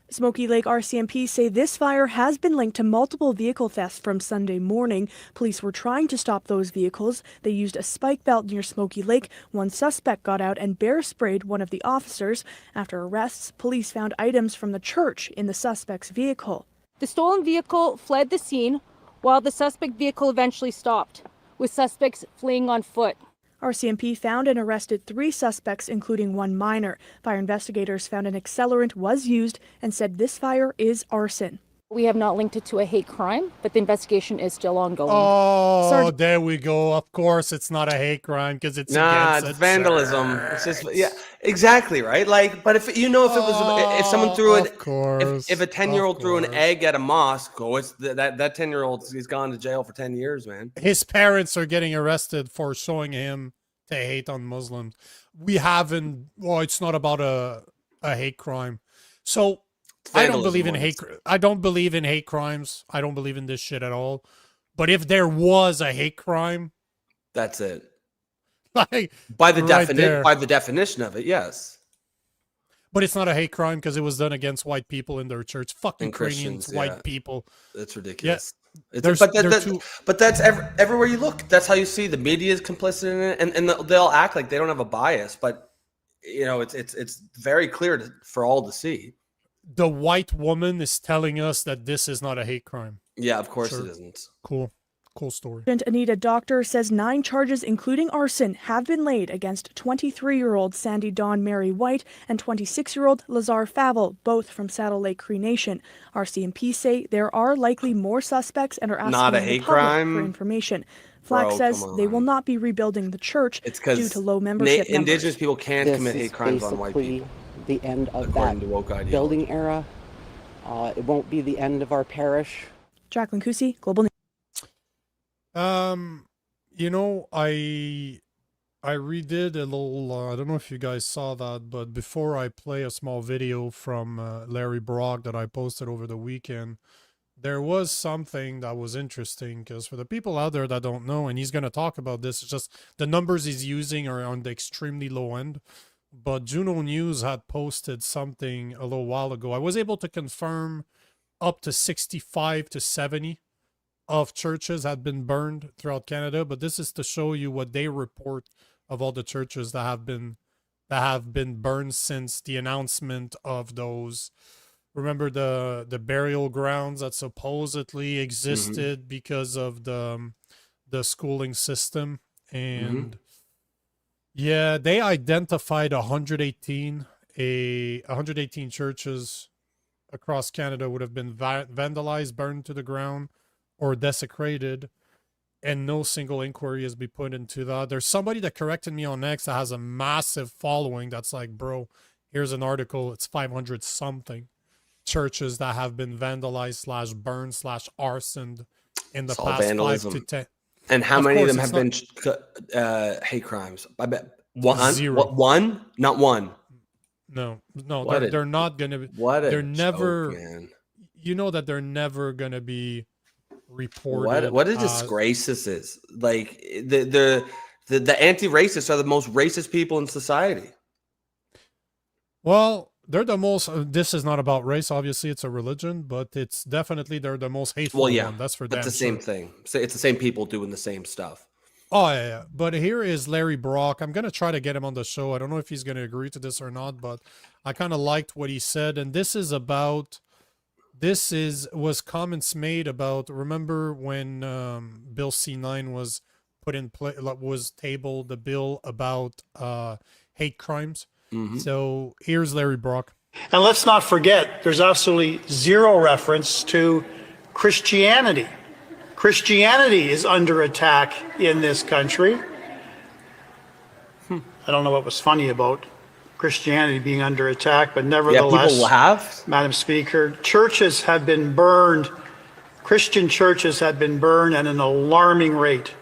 Smoky Lake RCMP say this fire has been linked to multiple vehicle thefts from Sunday morning. Police were trying to stop those vehicles. They used a spike belt near Smoky Lake. One suspect got out and bear sprayed one of the officers. After arrests, police found items from the church in the suspect's vehicle. The stolen vehicle fled the scene while the suspect vehicle eventually stopped, with suspects fleeing on foot. RCMP found and arrested 3 suspects, including 1 minor. Fire investigators found an accelerant was used and said this fire is arson. We have not linked it to a hate crime, but the investigation is still ongoing. Oh, there we go. Of course, it's not a hate crime because it's against it's vandalism. It's just, yeah, exactly, right? Like, but if you know, if it was, if someone threw it, if a 10-year-old threw an egg at a mosque, it's that 10-year-old, he's gone to jail for 10 years, man. His parents are getting arrested for showing him to hate on Muslims. We haven't. Well, it's not about a hate crime. So. I don't believe in hate. I don't believe in hate crimes. I don't believe in this shit at all. But if there was a hate crime, that's it. Like by the definition of it, yes. But it's not a hate crime because it was done against white people in their church. Fucking Ukrainians, white people. That's ridiculous. Yeah. But that's everywhere you look. That's how you see the media is complicit in it, and they'll act like they don't have a bias. But you know, it's very clear for all to see. The white woman is telling us that this is not a hate crime. Yeah, of course it isn't. Cool story. Anita Doctor says 9 charges, including arson, have been laid against 23-year-old Sandy Dawn Mary White and 26-year-old Lazar Favel, both from Saddle Lake Cree Nation. RCMP say there are likely more suspects and are asking not a the hate public crime for information. Flack says they will not be rebuilding the church due to low membership numbers. Indigenous people can't commit hate crimes on white people. The end of that building era. It won't be the end of our parish. Jacqueline Kusi, Global News. You know, I redid a little. I don't know if you guys saw that, but before I play a small video from Larry Brock that I posted over the weekend, there was something that was interesting because for the people out there that don't know, and he's going to talk about this, it's just the numbers he's using are on the extremely low end. But Juno News had posted something a little while ago. I was able to confirm up to 65 to 70 of churches had been burned throughout Canada. But this is to show you what they report of all the churches that have been burned since the announcement of those. Remember the burial grounds that supposedly existed because of the schooling system and. Yeah, they identified 118 churches across Canada would have been vandalized, burned to the ground, or desecrated, and no single inquiry has been put into that. There's somebody that corrected me on X that has a massive following that's like, bro, here's an article, it's 500 something churches that have been vandalized / burned / arsoned in the past vandalism. 5 to 10. And how many of them have been hate crimes? I bet one. 0. One? Not one. No, they're not gonna be. They're never. Man. You know that they're never gonna be reported. What a disgrace this is! Like the anti-racists are the most racist people in society. Well, they're the most. This is not about race. Obviously, it's a religion, but it's definitely they're the most hateful. Well, yeah, one. That's for them. It's the same thing. It's the same people doing the same stuff. Oh yeah. But here is Larry Brock. I'm gonna try to get him on the show. I don't know if he's gonna agree to this or not, but I kind of liked what he said. And this is about. Was comments made about. Remember when Bill C9 was put in play? Was tabled the bill about hate crimes. So here's Larry Brock. And let's not forget, there's absolutely zero reference to Christianity. Christianity is under attack in this country. I don't know what was funny about Christianity being under attack, but nevertheless, people laugh. Madam Speaker, churches have been burned, Christian churches have been burned at an alarming rate.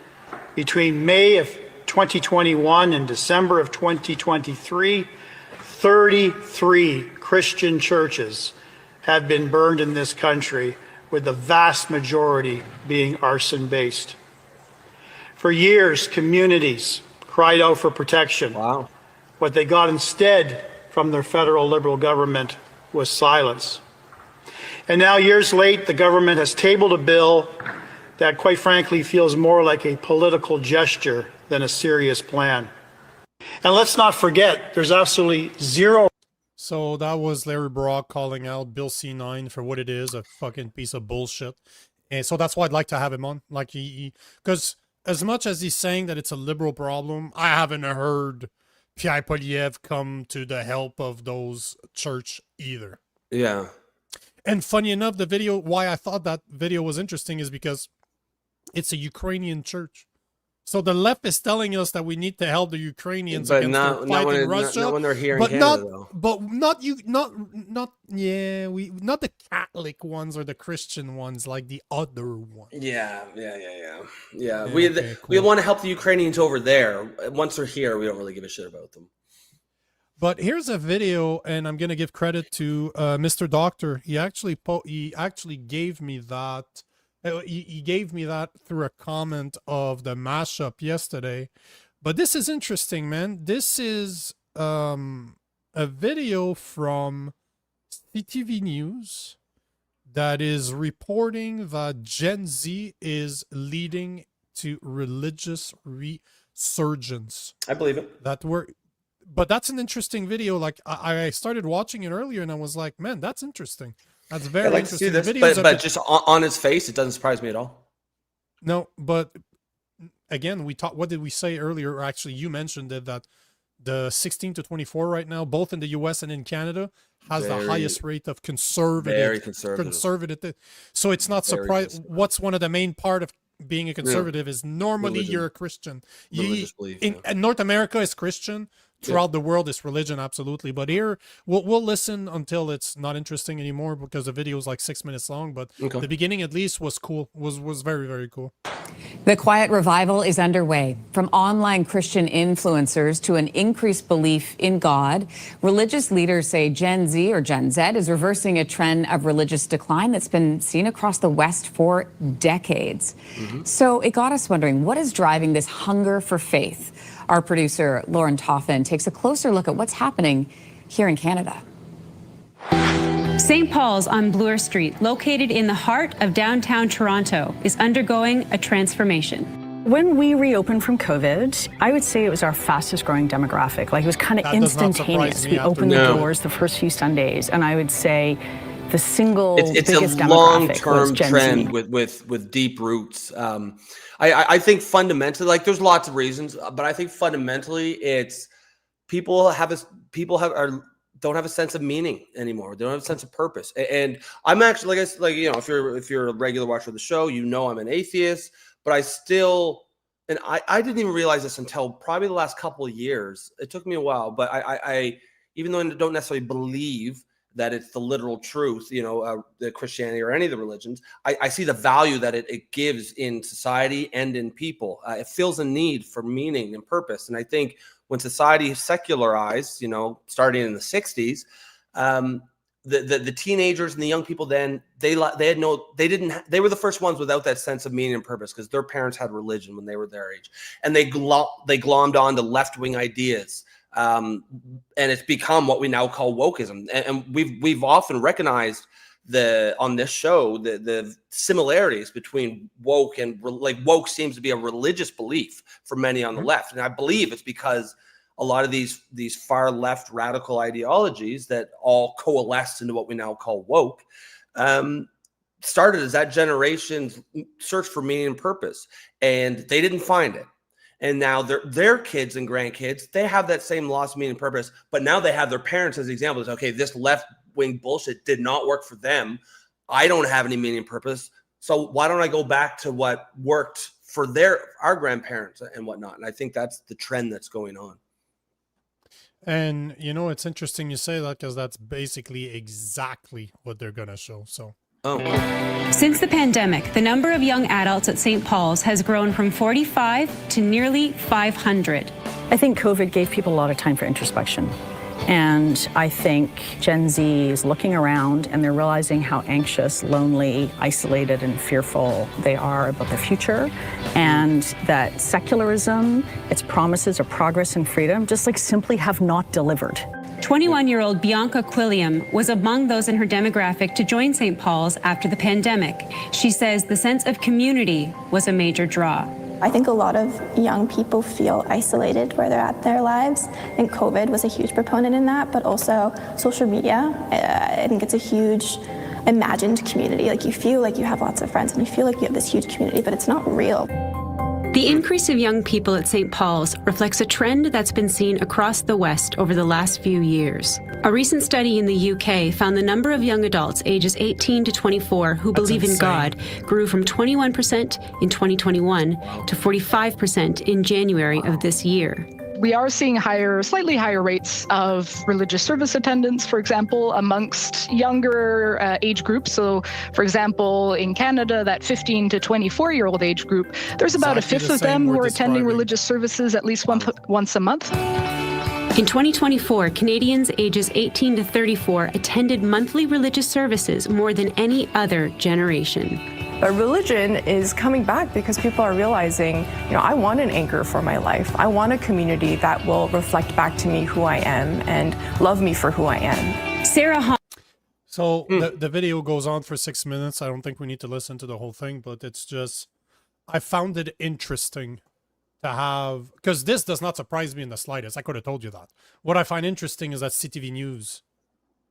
Between May of 2021 and December of 2023, 33 Christian churches have been burned in this country, with the vast majority being arson-based. For years, communities cried out for protection. Wow. What they got instead from the federal Liberal government was silence. And now, years late, the government has tabled a bill that, quite frankly, feels more like a political gesture than a serious plan. And let's not forget, there's absolutely zero. So that was Larry Brock calling out Bill C9 for what it is, a fucking piece of bullshit. And so that's why I'd like to have him on. Like because as much as he's saying that it's a liberal problem, I haven't heard Pierre Poliev come to the help of those church either. Yeah. And funny enough, the video, why I thought that video was interesting is because it's a Ukrainian church. So the left is telling us that we need to help the Ukrainians but against not, their fight not in Russia. Not when they're here but in Canada, though. not the Catholic ones or the Christian ones, like the other ones. Yeah. Yeah, We okay, we cool. want to help the Ukrainians over there. Once they're here, we don't really give a shit about them. But here's a video, and I'm gonna give credit to Mr. Doctor. He actually gave me that. He gave me that through a comment of the mashup yesterday. But this is interesting, man. This is a video from CTV News that is reporting that Gen Z is leading to religious resurgence. I believe it. But that's an interesting video. Like I started watching it earlier, and I was like, man, that's interesting. That's very I'd like to see interesting. this, but just on his face, it doesn't surprise me at all. No, but again, we talked. What did we say earlier? Or actually, you mentioned it, that the 16 to 24 right now, both in the U.S. and in Canada, has the highest rate of conservative. So it's not surprising. What's one of the main part of being a conservative is normally Religion. you're a Christian. Religious belief, in North America is Christian. Throughout the world is religion, absolutely. But here, we'll listen until it's not interesting anymore because the video is like 6 minutes long. But the beginning, at least, was cool. Was very, very cool. The quiet revival is underway. From online Christian influencers to an increased belief in God, religious leaders say Gen Z or Gen Z is reversing a trend of religious decline that's been seen across the West for decades. So it got us wondering, what is driving this hunger for faith? Our producer, Lauren Toffin, takes a closer look at what's happening here in Canada. St. Paul's on Bloor Street, located in the heart of downtown Toronto, is undergoing a transformation. When we reopened from COVID, I would say it was our fastest growing demographic. Like, it was kind of instantaneous. We opened the doors the first few Sundays, and I would say the single it's biggest a long-term trend with deep roots. I think fundamentally, like, there's lots of reasons, but I think fundamentally it's people don't have a sense of meaning anymore. They don't have a sense of purpose. And I'm actually, if you're a regular watcher of the show, you know I'm an atheist, but I still, and I didn't even realize this until probably the last couple of years. It took me a while, but I even though I don't necessarily believe that it's the literal truth, the Christianity or any of the religions, I see the value that it gives in society and in people. It fills a need for meaning and purpose. And I think when society secularized, starting in the 60s, the teenagers and the young people then, they were the first ones without that sense of meaning and purpose because their parents had religion when they were their age. And they glommed on to left-wing ideas. And it's become what we now call wokeism. And we've often recognized on this show the similarities between woke and woke seems to be a religious belief for many on the left. And I believe it's because a lot of these far left radical ideologies that all coalesced into what we now call woke started as that generation's search for meaning and purpose. And they didn't find it. And now their kids and grandkids, they have that same lost meaning and purpose, but now they have their parents as examples. Okay, this left-wing bullshit did not work for them. I don't have any meaning and purpose. So why don't I go back to what worked for our grandparents and whatnot? And I think that's the trend that's going on. And, it's interesting you say that because that's basically exactly what they're going to show. So. Since the pandemic, the number of young adults at St. Paul's has grown from 45 to nearly 500. I think COVID gave people a lot of time for introspection. And I think Gen Z is looking around and they're realizing how anxious, lonely, isolated, and fearful they are about the future. And that secularism, its promises of progress and freedom, just simply have not delivered. 21-year-old Bianca Quilliam was among those in her demographic to join St. Paul's after the pandemic. She says the sense of community was a major draw. I think a lot of young people feel isolated where they're at their lives, and COVID was a huge proponent in that, but also social media. I think it's a huge imagined community. Like, you feel like you have lots of friends and you feel like you have this huge community, but it's not real. The increase of young people at St. Paul's reflects a trend that's been seen across the West over the last few years. A recent study in the UK found the number of young adults ages 18 to 24 who believe in God grew from 21% in 2021 to 45% in January of this year. We are seeing slightly higher rates of religious service attendance, for example, amongst younger age groups. So, for example, in Canada, that 15 to 24-year-old age group, there's about a fifth of them who are attending religious services at least once a month. In 2024, Canadians ages 18 to 34 attended monthly religious services more than any other generation. But religion is coming back because people are realizing, I want an anchor for my life. I want a community that will reflect back to me who I am and love me for who I am. So the video goes on for 6 minutes. I don't think we need to listen to the whole thing, but it's just, I found it interesting to have, because this does not surprise me in the slightest. I could have told you that. What I find interesting is that CTV News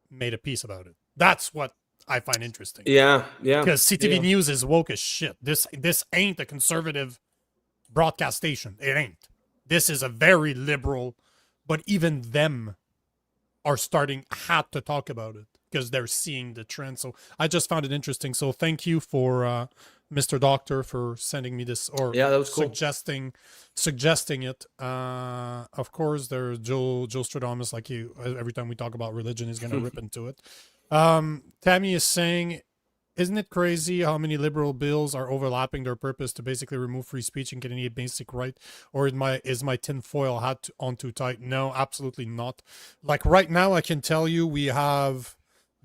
made a piece about it. That's what I find interesting. Yeah. Because CTV News is woke as shit. This ain't a conservative broadcast station. It ain't. This is a very liberal, but even them are had to talk about it because they're seeing the trend. So I just found it interesting. So thank you for Mr. Doctor for sending me this, or that was cool. suggesting it. Of course, there's Joe Stradamus, like you. Every time we talk about religion, he's gonna rip into it. Tammy is saying, isn't it crazy how many liberal bills are overlapping their purpose to basically remove free speech and getting a basic right? Or is my tinfoil hat on too tight? No, absolutely not. Like right now, I can tell you we have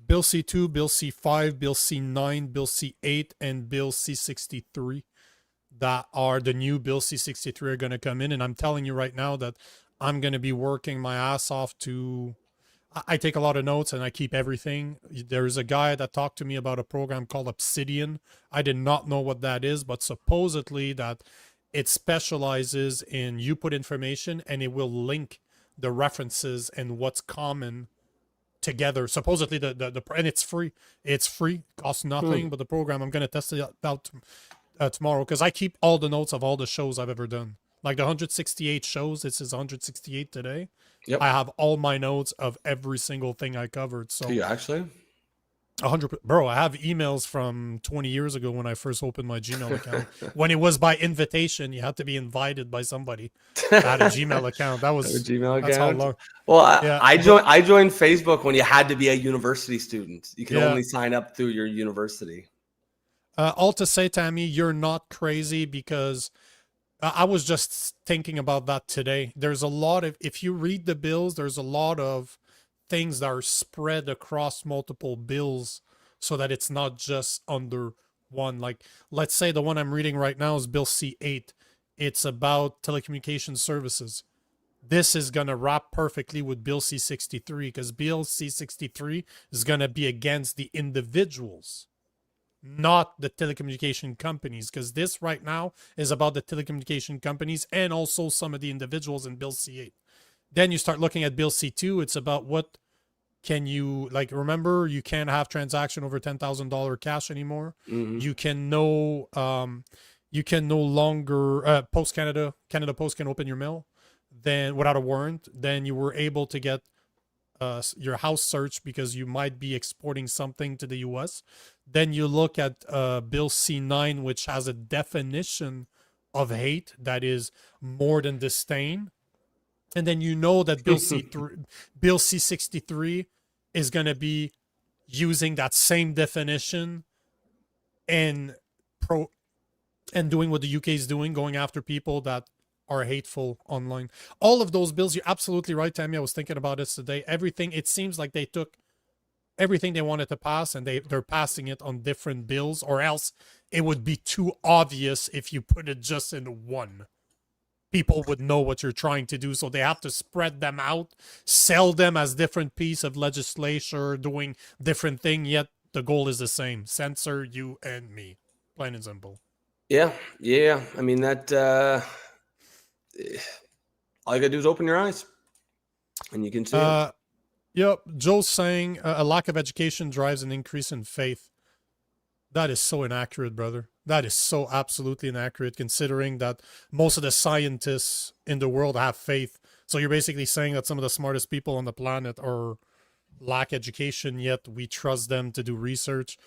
Bill C2, Bill C5, Bill C9, Bill C8, and Bill C63 that are the new Bill C63 are going to come in. And I'm telling you right now that I'm going to be working my ass off to... I take a lot of notes and I keep everything. There's a guy that talked to me about a program called Obsidian. I did not know what that is, but supposedly that it specializes in you put information and it will link the references and what's common together. Supposedly and it's free. It's free, costs nothing, but the program, I'm going to test it out tomorrow because I keep all the notes of all the shows I've ever done. Like the 168 shows, this is 168 today. Yep. I have all my notes of every single thing I covered. So do you actually? 100, bro. I have emails from 20 years ago when I first opened my Gmail account. When it was by invitation, you had to be invited by somebody that had a Gmail account. That was a Gmail that's account. How long. Well, I joined Facebook when you had to be a university student. You could only sign up through your university. All to say, Tammy, you're not crazy because. I was just thinking about that today. There's a lot of, if you read the bills, there's a lot of things that are spread across multiple bills so that it's not just under one. Like, let's say the one I'm reading right now is Bill C8. It's about telecommunication services. This is going to wrap perfectly with Bill C63 because Bill C63 is going to be against the individuals, not the telecommunication companies, because this right now is about the telecommunication companies and also some of the individuals in Bill C8. Then you start looking at Bill C2. It's about what can you, like, remember, you can't have transaction over $10,000 cash anymore. Mm-hmm. You can no longer Post Canada Post can open your mail then without a warrant. Then you were able to get your house searched because you might be exporting something to the US. Then you look at Bill C9, which has a definition of hate that is more than disdain. And then you know that Bill C63 is going to be using that same definition and doing what the UK is doing, going after people that are hateful online. All of those bills, you're absolutely right, Tammy. I was thinking about this today. Everything, it seems like they took everything they wanted to pass and they're passing it on different bills, or else it would be too obvious if you put it just in one. people would know what you're trying to do. So they have to spread them out, sell them as different piece of legislature, doing different thing, yet the goal is the same. Censor you and me. Plain and simple. Yeah. I mean, that all you gotta do is open your eyes and you can see it. Yep. Joe's saying a lack of education drives an increase in faith. That is so inaccurate, brother. That is so absolutely inaccurate, considering that most of the scientists in the world have faith. So you're basically saying that some of the smartest people on the planet lack education, yet we trust them to do research.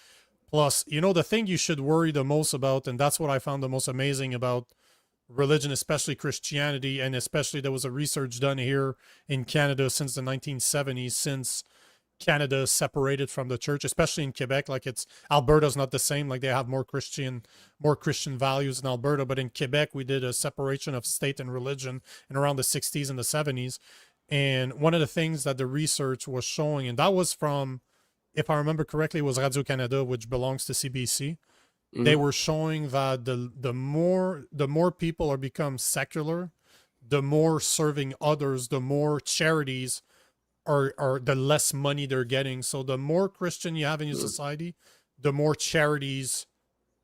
Plus, you know, the thing you should worry the most about, and that's what I found the most amazing about religion, especially Christianity, and especially there was a research done here in Canada since the 1970s, since Canada separated from the church, especially in Quebec. Like, it's Alberta's not the same. Like, they have more Christian values in Alberta, but in Quebec we did a separation of state and religion in around the 60s and the 70s. And one of the things that the research was showing, and that was from, if I remember correctly, it was Radio-Canada, which belongs to CBC. They were showing that the more people are become secular, the more serving others, the more charities are the less money they're getting. So the more Christian you have in your society, the more charities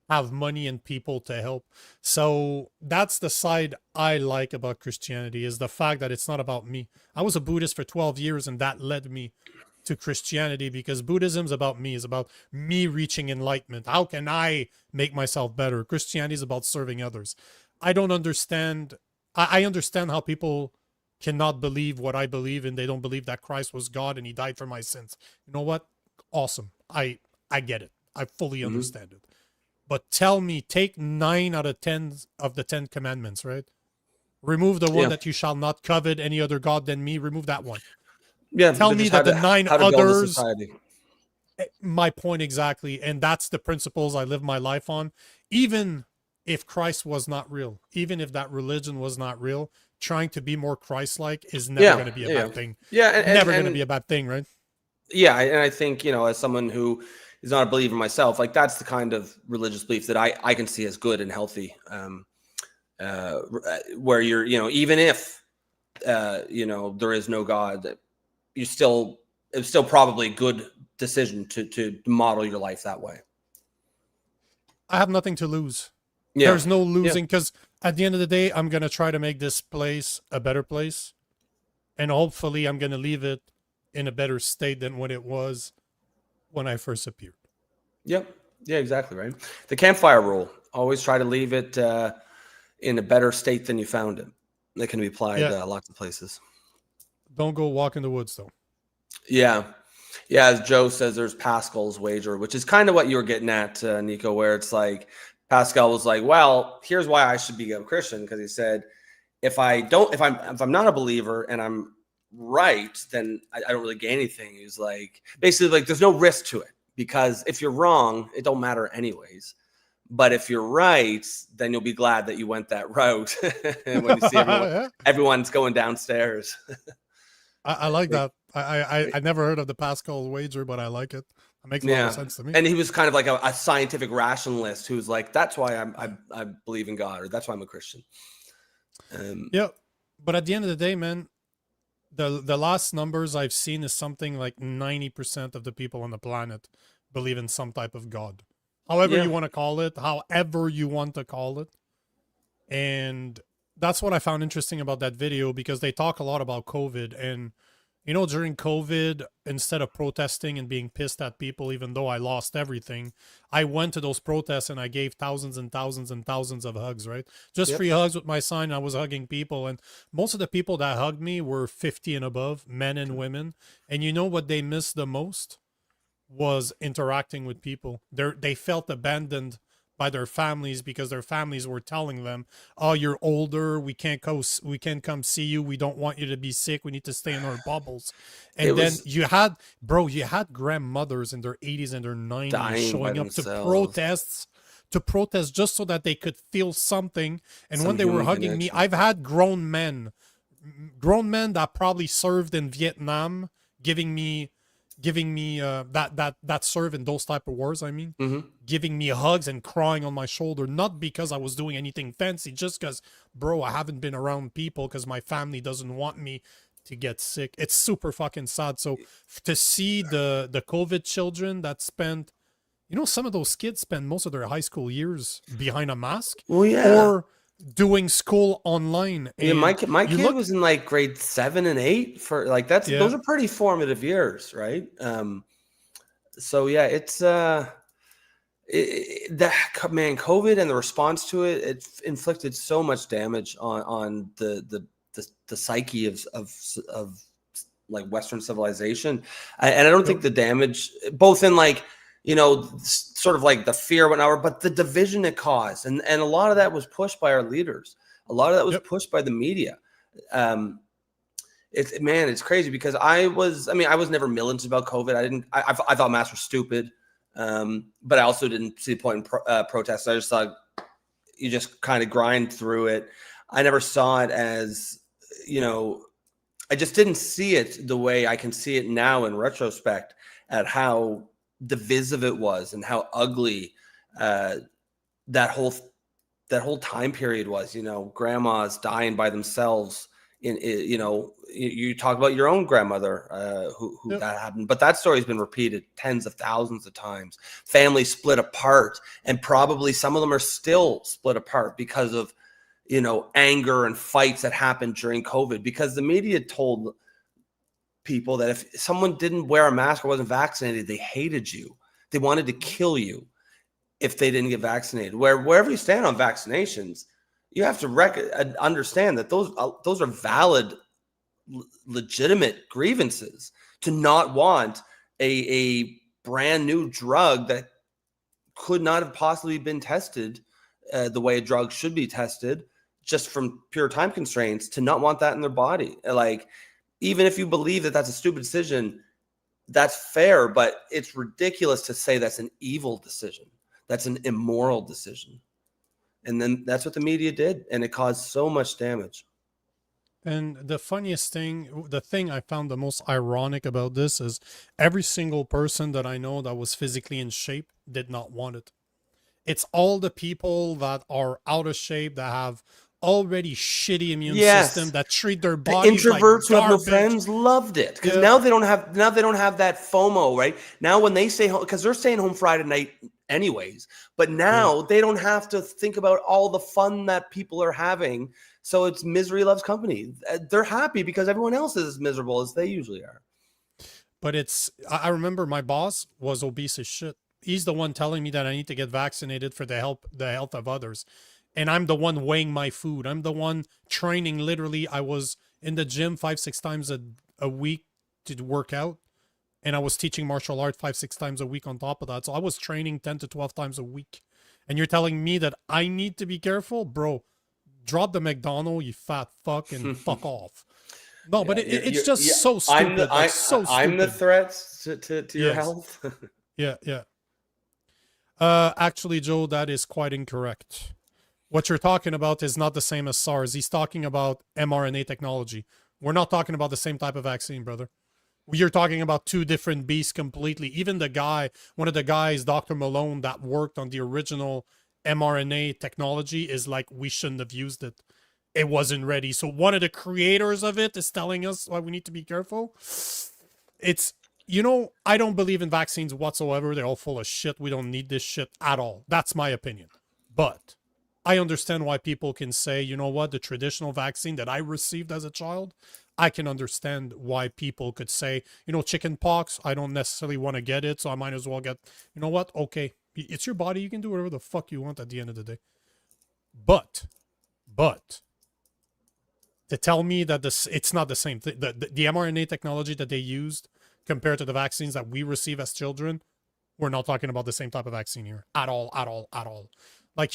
have money and people to help. So that's the side I like about Christianity, is the fact that it's not about me. I was a Buddhist for 12 years, and that led me to Christianity, because Buddhism is about me, is about me reaching enlightenment. How can I make myself better? Christianity is about serving others. I don't understand. I understand how people cannot believe what I believe, and they don't believe that Christ was God and he died for my sins. You know what? Awesome. I get it. I fully understand it. But tell me, take 9 out of 10 of the 10 commandments, right? Remove the one that you shall not covet any other God than me. Remove that one. Yeah. Tell me that the 9 others. Society. My point exactly. And that's the principles I live my life on. Even if Christ was not real, even if that religion was not real, trying to be more Christ-like is never going to be a bad thing. Yeah. Never going to be a bad thing, right? Yeah. And I think, you know, as someone who is not a believer myself, like, that's the kind of religious belief that I can see as good and healthy. Where you're, you know, even if, you know, there is no God, it's still probably a good decision to model your life that way. I have nothing to lose. Yeah. There's no losing, because at the end of the day, I'm going to try to make this place a better place. And hopefully I'm going to leave it in a better state than what it was when I first appeared. Yep. Yeah, exactly. Right. The campfire rule, always try to leave it in a better state than you found it. That can be applied lots of places. Don't go walk in the woods, though. Yeah. Yeah. As Joe says, there's Pascal's wager, which is kind of what you were getting at, Nico, where it's like, Pascal was like, well, here's why I should be a Christian. Because he said, if I'm not a believer and I'm right, then I don't really gain anything. He was like, basically, like, there's no risk to it, because if you're wrong, it don't matter anyways. But if you're right, then you'll be glad that you went that route. When you see everyone's going downstairs. I like that. I never heard of the Pascal wager, but I like it. It makes a lot of sense to me. And he was kind of like a scientific rationalist who's like, that's why I believe in God, or that's why I'm a Christian. Yeah, but at the end of the day, man, the last numbers I've seen is something like 90% of the people on the planet believe in some type of God. However you want to call it, however you want to call it. And that's what I found interesting about that video, because they talk a lot about COVID. And, you know, during COVID, instead of protesting and being pissed at people, even though I lost everything, I went to those protests and I gave thousands and thousands and thousands of hugs, right? Just free hugs with my sign. I was hugging people. And most of the people that hugged me were 50 and above, men and women. And you know what they missed the most? Was interacting with people. They felt abandoned by their families, because their families were telling them, oh, you're older, we can't come see you, we don't want you to be sick, we need to stay in our bubbles. And then you had grandmothers in their 80s and their 90s showing up to protest just so that they could feel something. And when they were hugging me, I've had grown men that probably served in Vietnam giving me giving me that serve in those type of wars, I mean, Mm-hmm. giving me hugs and crying on my shoulder, not because I was doing anything fancy, just because, bro, I haven't been around people because my family doesn't want me to get sick. It's super fucking sad. So to see the COVID children that spent, you know, some of those kids spend most of their high school years behind a mask, Well, yeah. or doing school online. Yeah, And my kid you look- was in like grade 7 and 8 for like Yeah. those are pretty formative years, right? So yeah, it's that man, COVID and the response to it inflicted so much damage on the psyche of like Western civilization, and I don't think the damage, both in like, you know, sort of like the fear, whatever, but the division it caused. And a lot of that was pushed by our leaders. A lot of that was pushed by the media. It's crazy because I was never militant about COVID. I thought masks were stupid. But I also didn't see the point in protests. I just thought you just kind of grind through it. I never saw it as, you know, I just didn't see it the way I can see it now in retrospect at how divisive it was and how ugly that whole time period was. You know, grandmas dying by themselves. You know, you talk about your own grandmother who that happened, but that story's been repeated tens of thousands of times. Families split apart, and probably some of them are still split apart because of, you know, anger and fights that happened during COVID, because the media told people that if someone didn't wear a mask or wasn't vaccinated, they hated you. They wanted to kill you if they didn't get vaccinated. Wherever you stand on vaccinations, you have to understand that those are valid, legitimate grievances. To not want a brand new drug that could not have possibly been tested the way a drug should be tested, just from pure time constraints, to not want that in their body. Like, even if you believe that that's a stupid decision, that's fair, but it's ridiculous to say that's an evil decision. That's an immoral decision. And then that's what the media did, and it caused so much damage. And the funniest thing, the thing I found the most ironic about this is every single person that I know that was physically in shape did not want it. It's all the people that are out of shape, that have already shitty immune system, that treat their bodies like introverts who have no garbage. friends loved it, because now they don't have that FOMO, right? Now when they stay home, because they're staying home Friday night anyways, but now they don't have to think about all the fun that people are having. So it's misery loves company. They're happy because everyone else is as miserable as they usually are. But I remember my boss was obese as shit. He's the one telling me that I need to get vaccinated for the health of others. And I'm the one weighing my food. I'm the one training. Literally, I was in the gym 5-6 times a week to work out. And I was teaching martial art 5-6 times a week on top of that. So I was training 10 to 12 times a week. And you're telling me that I need to be careful? Bro, drop the McDonald's, you fat fuck, and fuck off. No, but it's just so stupid. I'm the threat to your health. Yeah. Actually, Joe, that is quite incorrect. What you're talking about is not the same as SARS. He's talking about mRNA technology. We're not talking about the same type of vaccine, brother. You're talking about two different beasts completely. Even one of the guys, Dr. Malone, that worked on the original mRNA technology is like, we shouldn't have used it. It wasn't ready. So one of the creators of it is telling us why we need to be careful. It's, you know, I don't believe in vaccines whatsoever. They're all full of shit. We don't need this shit at all. That's my opinion. But I understand why people can say, you know what, the traditional vaccine that I received as a child, I can understand why people could say, you know, chicken pox, I don't necessarily want to get it, so I might as well get, you know what, okay, it's your body, you can do whatever the fuck you want at the end of the day. But, to tell me that it's not the same thing, the mRNA technology that they used compared to the vaccines that we receive as children, we're not talking about the same type of vaccine here at all. Like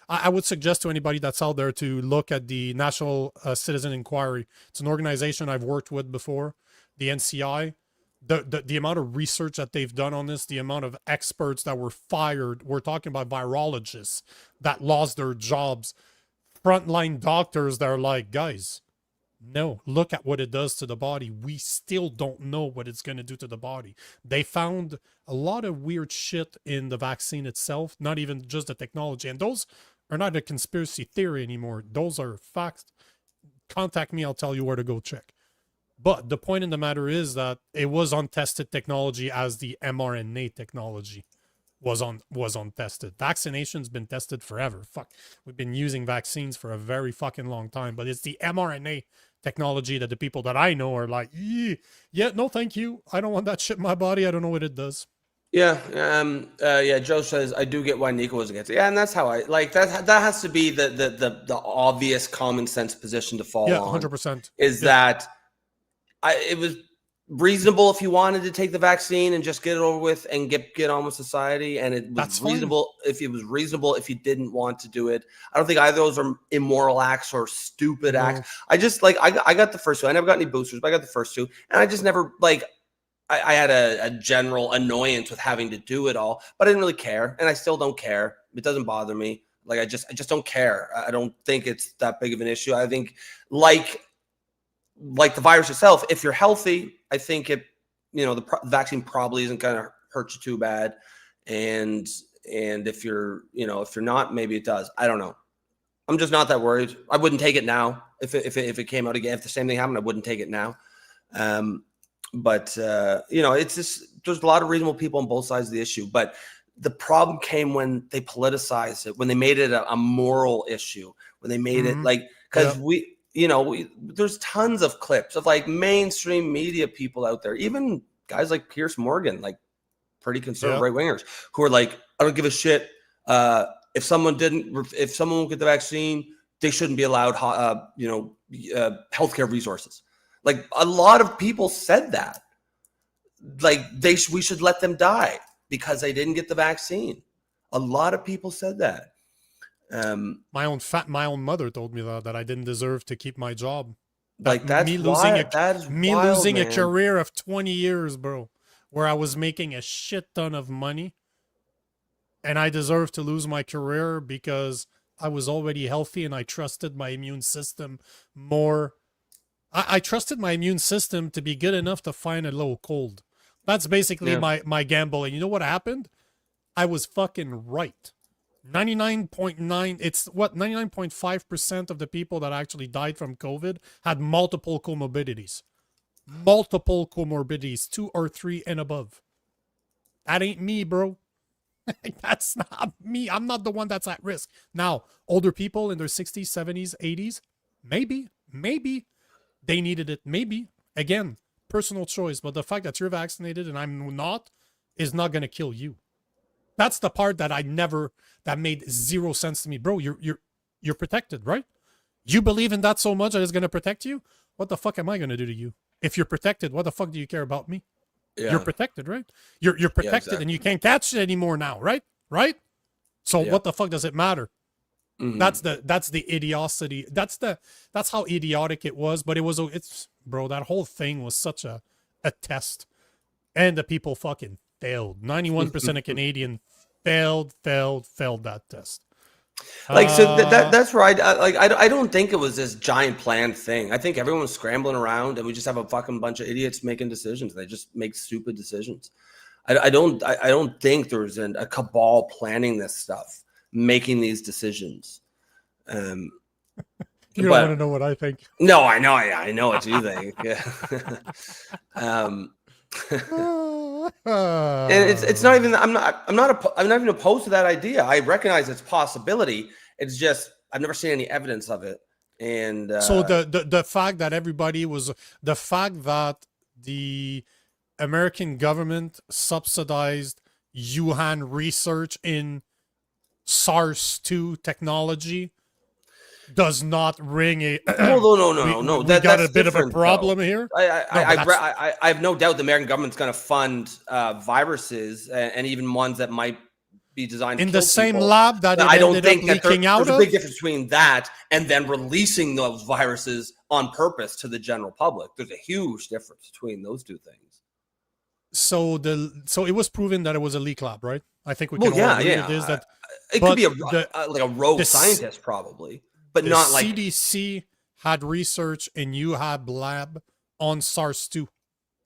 I would suggest to anybody that's out there to look at the National Citizen Inquiry. It's an organization I've worked with before, the NCI. The amount of research that they've done on this, the amount of experts that were fired. We're talking about virologists that lost their jobs, frontline doctors that are like, guys, No, look at what it does to the body. We still don't know what it's going to do to the body. They found a lot of weird shit in the vaccine itself, not even just the technology. And those are not a conspiracy theory anymore. Those are facts. Contact me, I'll tell you where to go check. But the point in the matter is that it was untested technology as the mRNA technology was untested. Vaccination's been tested forever. Fuck. We've been using vaccines for a very fucking long time, but it's the mRNA technology that the people that I know are like, yeah, no, thank you. I don't want that shit in my body. I don't know what it does. Yeah, yeah. Joe says I do get why Nico was against it. Yeah, and that's how I like that. That has to be the obvious common sense position to fall on. 100%. Is that it was reasonable if you wanted to take the vaccine and just get it over with and get on with society, and it was That's reasonable if you didn't want to do it. I don't think either of those are immoral acts or stupid acts. I just like I got the first two. I never got any boosters, but I got the first two, and I just never like. I had a general annoyance with having to do it all, but I didn't really care, and I still don't care. It doesn't bother me. Like I just don't care. I don't think it's that big of an issue. I think like the virus itself, if you're healthy, I think it, the vaccine probably isn't going to hurt you too bad, and if you're not, maybe it does. I don't know. I'm just not that worried. I wouldn't take it now if it came out again. If the same thing happened, I wouldn't take it now. But it's just there's a lot of reasonable people on both sides of the issue. But the problem came when they politicized it, when they made it a moral issue, when they made it like because there's tons of clips of like mainstream media people out there, even guys like Piers Morgan, like pretty conservative right wingers, who are like, I don't give a shit if someone won't get the vaccine, they shouldn't be allowed healthcare resources. Like a lot of people said that, like we should let them die because they didn't get the vaccine. A lot of people said that. My own mother told me that I didn't deserve to keep my job. Like that's losing a career of 20 years, bro, where I was making a shit ton of money, and I deserved to lose my career because I was already healthy and I trusted my immune system more. I trusted my immune system to be good enough to find a little cold. That's basically my gamble. And you know what happened? I was fucking right. 99.9, it's what, 99.5% of the people that actually died from COVID had multiple comorbidities. Multiple comorbidities, 2 or 3 and above. That ain't me, bro. That's not me. I'm not the one that's at risk. Now, older people in their 60s, 70s, 80s, maybe. They needed it. Maybe. Again, personal choice. But the fact that you're vaccinated and I'm not is not going to kill you. That's the part that that made zero sense to me. Bro, you're protected, right? You believe in that so much that it's going to protect you? What the fuck am I going to do to you? If you're protected, what the fuck do you care about me? Yeah. You're protected, right? You're protected, exactly. And you can't catch it anymore now, right? Right? So what the fuck does it matter? Mm-hmm. That's the idiocy. That's how idiotic it was. But bro, that whole thing was such a test, and the people fucking failed. 91% of Canadians failed that test. Like so that's right. I don't think it was this giant planned thing. I think everyone was scrambling around, and we just have a fucking bunch of idiots making decisions. They just make stupid decisions. I don't think there was a cabal planning this stuff, making these decisions. You don't want to know what I think. No, I know what you think. And it's not even. I'm not even opposed to that idea. I recognize its possibility. It's just I've never seen any evidence of it. And so the fact that the fact that the American government subsidized Wuhan research in SARS-2 technology does not ring a. No. We got a bit of a problem here. I have no doubt the American government's going to fund viruses and even ones that might be designed to in kill the same people. lab that I don't think that there's a big difference between that and then releasing those viruses on purpose to the general public. There's a huge difference between those two things. So it was proven that it was a leak lab, right? I think we can all agree with this. That it could be a rogue scientist probably, but not like CDC had research in UHAB lab on SARS-2.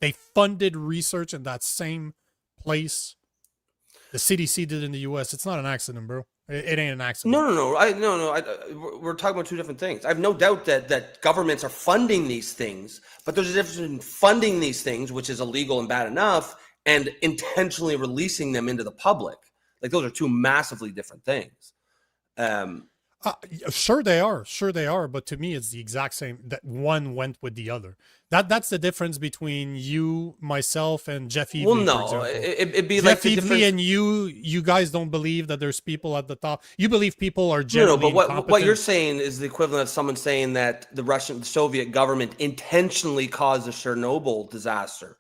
They funded research in that same place. The CDC did in the US. It's not an accident, bro. It ain't an accident. No. We're talking about two different things. I have no doubt that governments are funding these things, but there's a difference in funding these things, which is illegal and bad enough, and intentionally releasing them into the public. Like, those are two massively different things. Sure they are. But to me, it's the exact same. That one went with the other. That's the difference between you, myself, and Jeff Evely. Well, no, it'd be Jeff like the Evely difference. and you guys don't believe that there's people at the top. You believe people are generally No, but what incompetent. you're saying is the equivalent of someone saying that the Soviet government intentionally caused the Chernobyl disaster.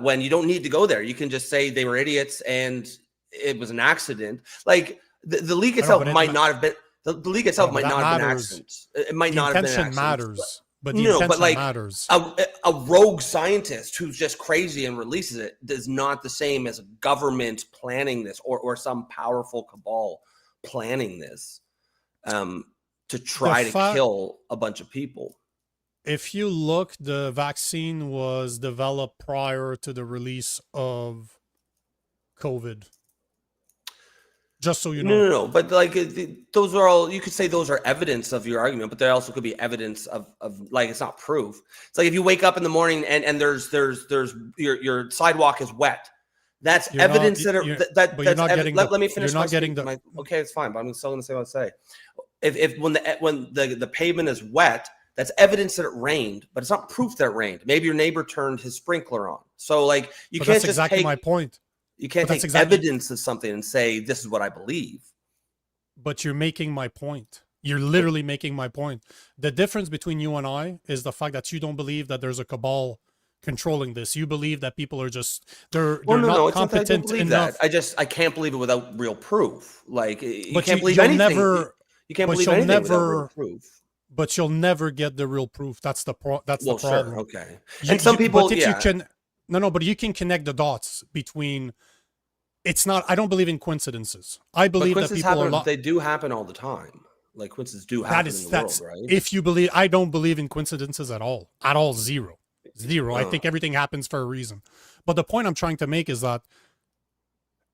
When you don't need to go there, you can just say they were idiots and it was an accident. Like the leak itself might not have been. The leak itself might not have been an accident. It might not have been an accident. Matters. But the intention matters. A rogue scientist who's just crazy and releases it is not the same as a government planning this or some powerful cabal planning this to try to kill a bunch of people. If you look, the vaccine was developed prior to the release of COVID. Just so you know. No. But like those are all, you could say those are evidence of your argument, but there also could be evidence of like, it's not proof. It's like if you wake up in the morning and there's your sidewalk is wet. That's evidence that that's evidence. Let me finish. Okay, it's fine, but I'm still going to say what I say. If when the pavement is wet, that's evidence that it rained, but it's not proof that it rained. Maybe your neighbor turned his sprinkler on. So like you can't that's just exactly take my point. You can't take evidence of something and say, this is what I believe. But you're making my point. You're literally making my point. The difference between you and I is the fact that you don't believe that there's a cabal controlling this. You believe that people are just, they're not competent I don't believe enough. that. I can't believe it without real proof. Like, you can't believe anything. You can't believe anything without real proof. But you'll never get the real proof. That's the problem. Sure, okay. And some people, but if you can, but you can connect the dots between. It's not. I don't believe in coincidences. I believe that people are. They do happen all the time. Like coincidences do happen in the world, right? If you believe, I don't believe in coincidences at all. At all, zero. Oh. I think everything happens for a reason. But the point I'm trying to make is that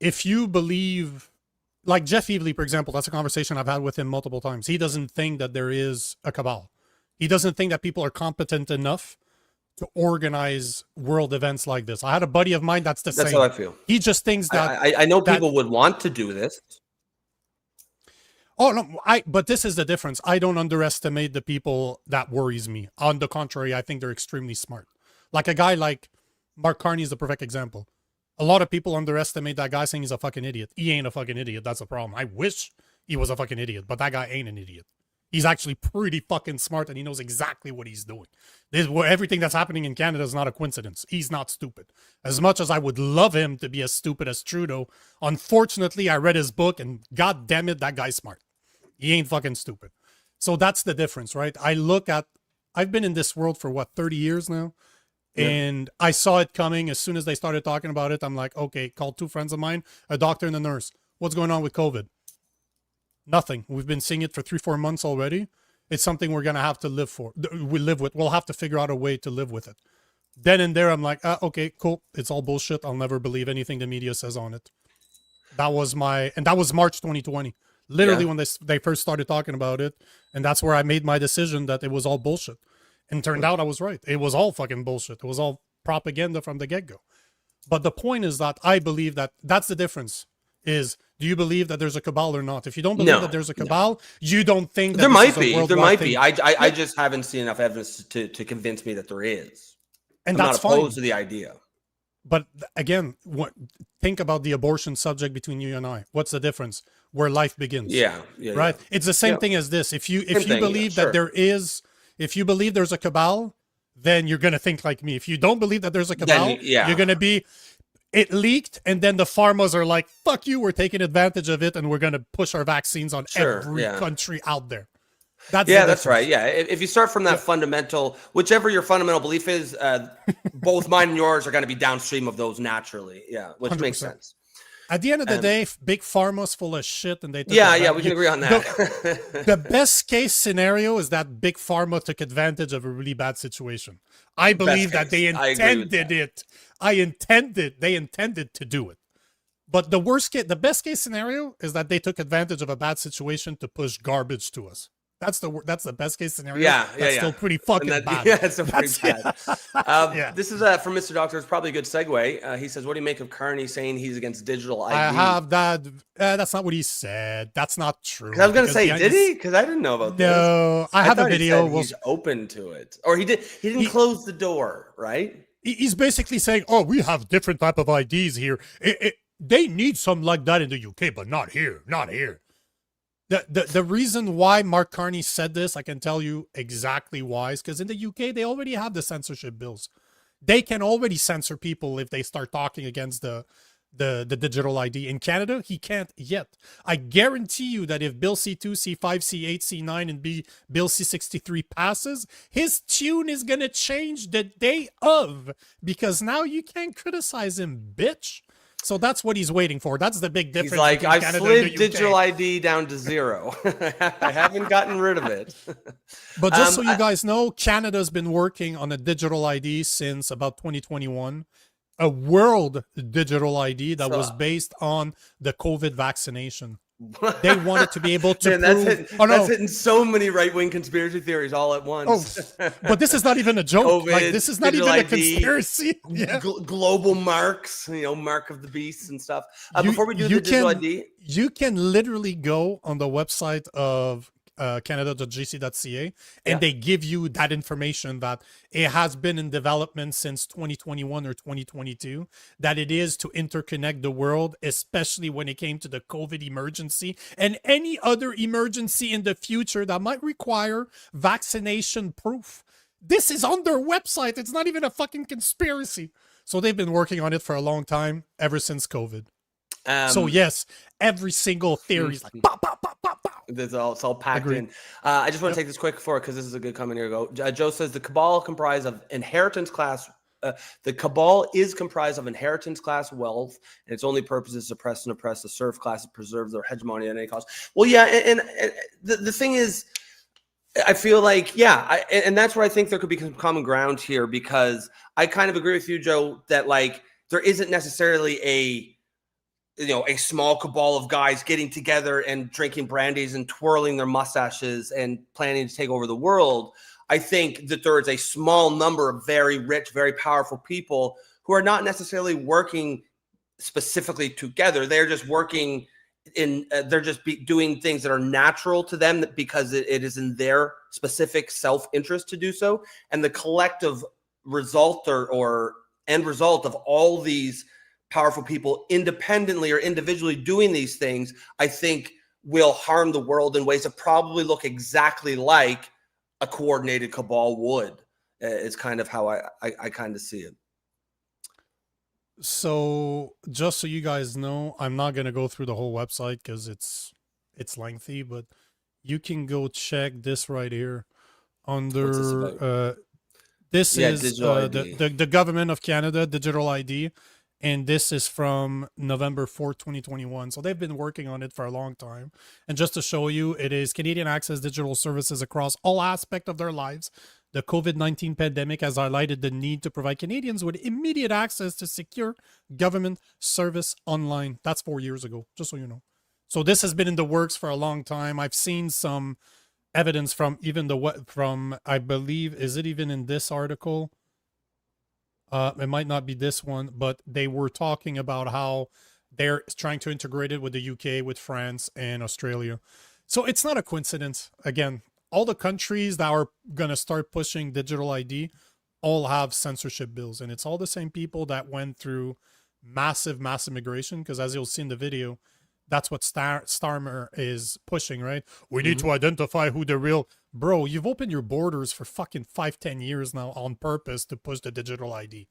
if you believe, like Jeff Evely, for example, that's a conversation I've had with him multiple times. He doesn't think that there is a cabal. He doesn't think that people are competent enough to organize world events like this. I had a buddy of mine that's the same. That's how I feel. He just thinks that I know people would want to do this. Oh no, but this is the difference. I don't underestimate the people that worries me. On the contrary, I think they're extremely smart. Like a guy like Mark Carney is the perfect example. A lot of people underestimate that guy saying he's a fucking idiot. He ain't a fucking idiot. That's a problem. I wish he was a fucking idiot, but that guy ain't an idiot. He's actually pretty fucking smart and he knows exactly what he's doing. Everything that's happening in Canada is not a coincidence. He's not stupid. As much as I would love him to be as stupid as Trudeau, unfortunately, I read his book and god damn it, that guy's smart. He ain't fucking stupid. So that's the difference, right? I've been in this world for 30 years now. Yeah. And I saw it coming as soon as they started talking about it. I'm like, okay, called two friends of mine, a doctor and a nurse. What's going on with COVID? Nothing. We've been seeing it for 3-4 months already. It's something we're going to have to live with. We'll have to figure out a way to live with it. Then and there, I'm like, okay, cool. It's all bullshit. I'll never believe anything the media says on it. That was March 2020. Literally when they first started talking about it. And that's where I made my decision that it was all bullshit. And turned out I was right. It was all fucking bullshit. It was all propaganda from the get-go. But the point is that I believe that's the difference. Is do you believe that there's a cabal or not? If you don't believe that there's a cabal, you don't think that there might be. There might be. I just haven't seen enough evidence to convince me that there is. And I'm that's not opposed fine. to the idea. But again, think about the abortion subject between you and I. What's the difference? Where life begins. Yeah. Right. Yeah. It's the same thing as this. If you believe that there is, if you believe there's a cabal, then you're gonna think like me. If you don't believe that there's a cabal, you're gonna be. It leaked, and then the pharmas are like, fuck you, we're taking advantage of it, and we're going to push our vaccines on every country out there. That's right. Yeah. If you start from that fundamental, whichever your fundamental belief is, both mine and yours are going to be downstream of those naturally. Yeah. Which 100%. Makes sense. At the end of the day, big pharma's full of shit, and they took yeah, we can agree on that. The best case scenario is that big pharma took advantage of a really bad situation. I believe that they intended it. They intended to do it. But the best case scenario is that they took advantage of a bad situation to push garbage to us. That's the best case scenario. That's still pretty fucking bad. Yeah, it's pretty bad. This is from Mr. Doctor. It's probably a good segue. He says, "What do you make of Carney saying he's against digital ID?" I have that. That's not what he said. That's not true. I was gonna say, did he? Because I didn't know about this. No, I have a video. He's open to it, or he didn't close the door, right? He's basically saying, "Oh, we have different type of IDs here. They need something like that in the UK, but not here. Not here." The reason why Mark Carney said this, I can tell you exactly why, is because in the UK, they already have the censorship bills. They can already censor people if they start talking against the digital ID. In Canada, he can't yet. I guarantee you that if Bill C2, C5, C8, C9, and Bill C63 passes, his tune is going to change the day of, because now you can't criticize him, bitch. So that's what he's waiting for. That's the big difference. He's like, I've slid digital ID down to 0. I haven't gotten rid of it. But just so you guys know, Canada's been working on a digital ID since about 2021. A world digital ID that was based on the COVID vaccination. They wanted to be able to that's hitting so many right-wing conspiracy theories all at once. But this is not even a joke. COVID, like, this is not even a conspiracy. Global marks, mark of the beast and stuff. Before we do the digital ID, you can literally go on the website of canada.gc.ca and they give you that information that it has been in development since 2021 or 2022, that it is to interconnect the world, especially when it came to the COVID emergency and any other emergency in the future that might require vaccination proof. This is on their website. It's not even a fucking conspiracy. So they've been working on it for a long time, ever since COVID. So yes, every single theory is like pop, pop, pop, pop, pop. It's all packed in. I just want to take this quick for because this is a good comment here. Joe says the cabal comprised of inheritance class. The cabal is comprised of inheritance class wealth, and its only purpose is to suppress and oppress the serf class and preserve their hegemony at any cost. Well, yeah, and the thing is, I feel like, and that's where I think there could be some common ground here, because I kind of agree with you, Joe, that like there isn't necessarily a small cabal of guys getting together and drinking brandies and twirling their mustaches and planning to take over the world. I think that there is a small number of very rich, very powerful people who are not necessarily working specifically together. They're just working doing things that are natural to them because it is in their specific self-interest to do so. And the collective result or end result of all these powerful people independently or individually doing these things, I think will harm the world in ways that probably look exactly like a coordinated cabal would. Is kind of how I kind of see it. So just so you guys know, I'm not going to go through the whole website because it's lengthy, but you can go check this right here under this is the government of Canada digital ID. And this is from November 4th, 2021. So they've been working on it for a long time. And just to show you, it is Canadian access digital services across all aspects of their lives. The COVID-19 pandemic has highlighted the need to provide Canadians with immediate access to secure government service online. That's 4 years ago, just so you know. So this has been in the works for a long time. I've seen some evidence from I believe, is it even in this article? It might not be this one, but they were talking about how they're trying to integrate it with the UK, with France and Australia. So it's not a coincidence. Again, all the countries that are going to start pushing digital ID all have censorship bills. And it's all the same people that went through massive migration. Because as you'll see in the video, that's what Starmer is pushing, right? We need to identify who the real... Bro, you've opened your borders for fucking 5-10 years now on purpose to push the digital ID.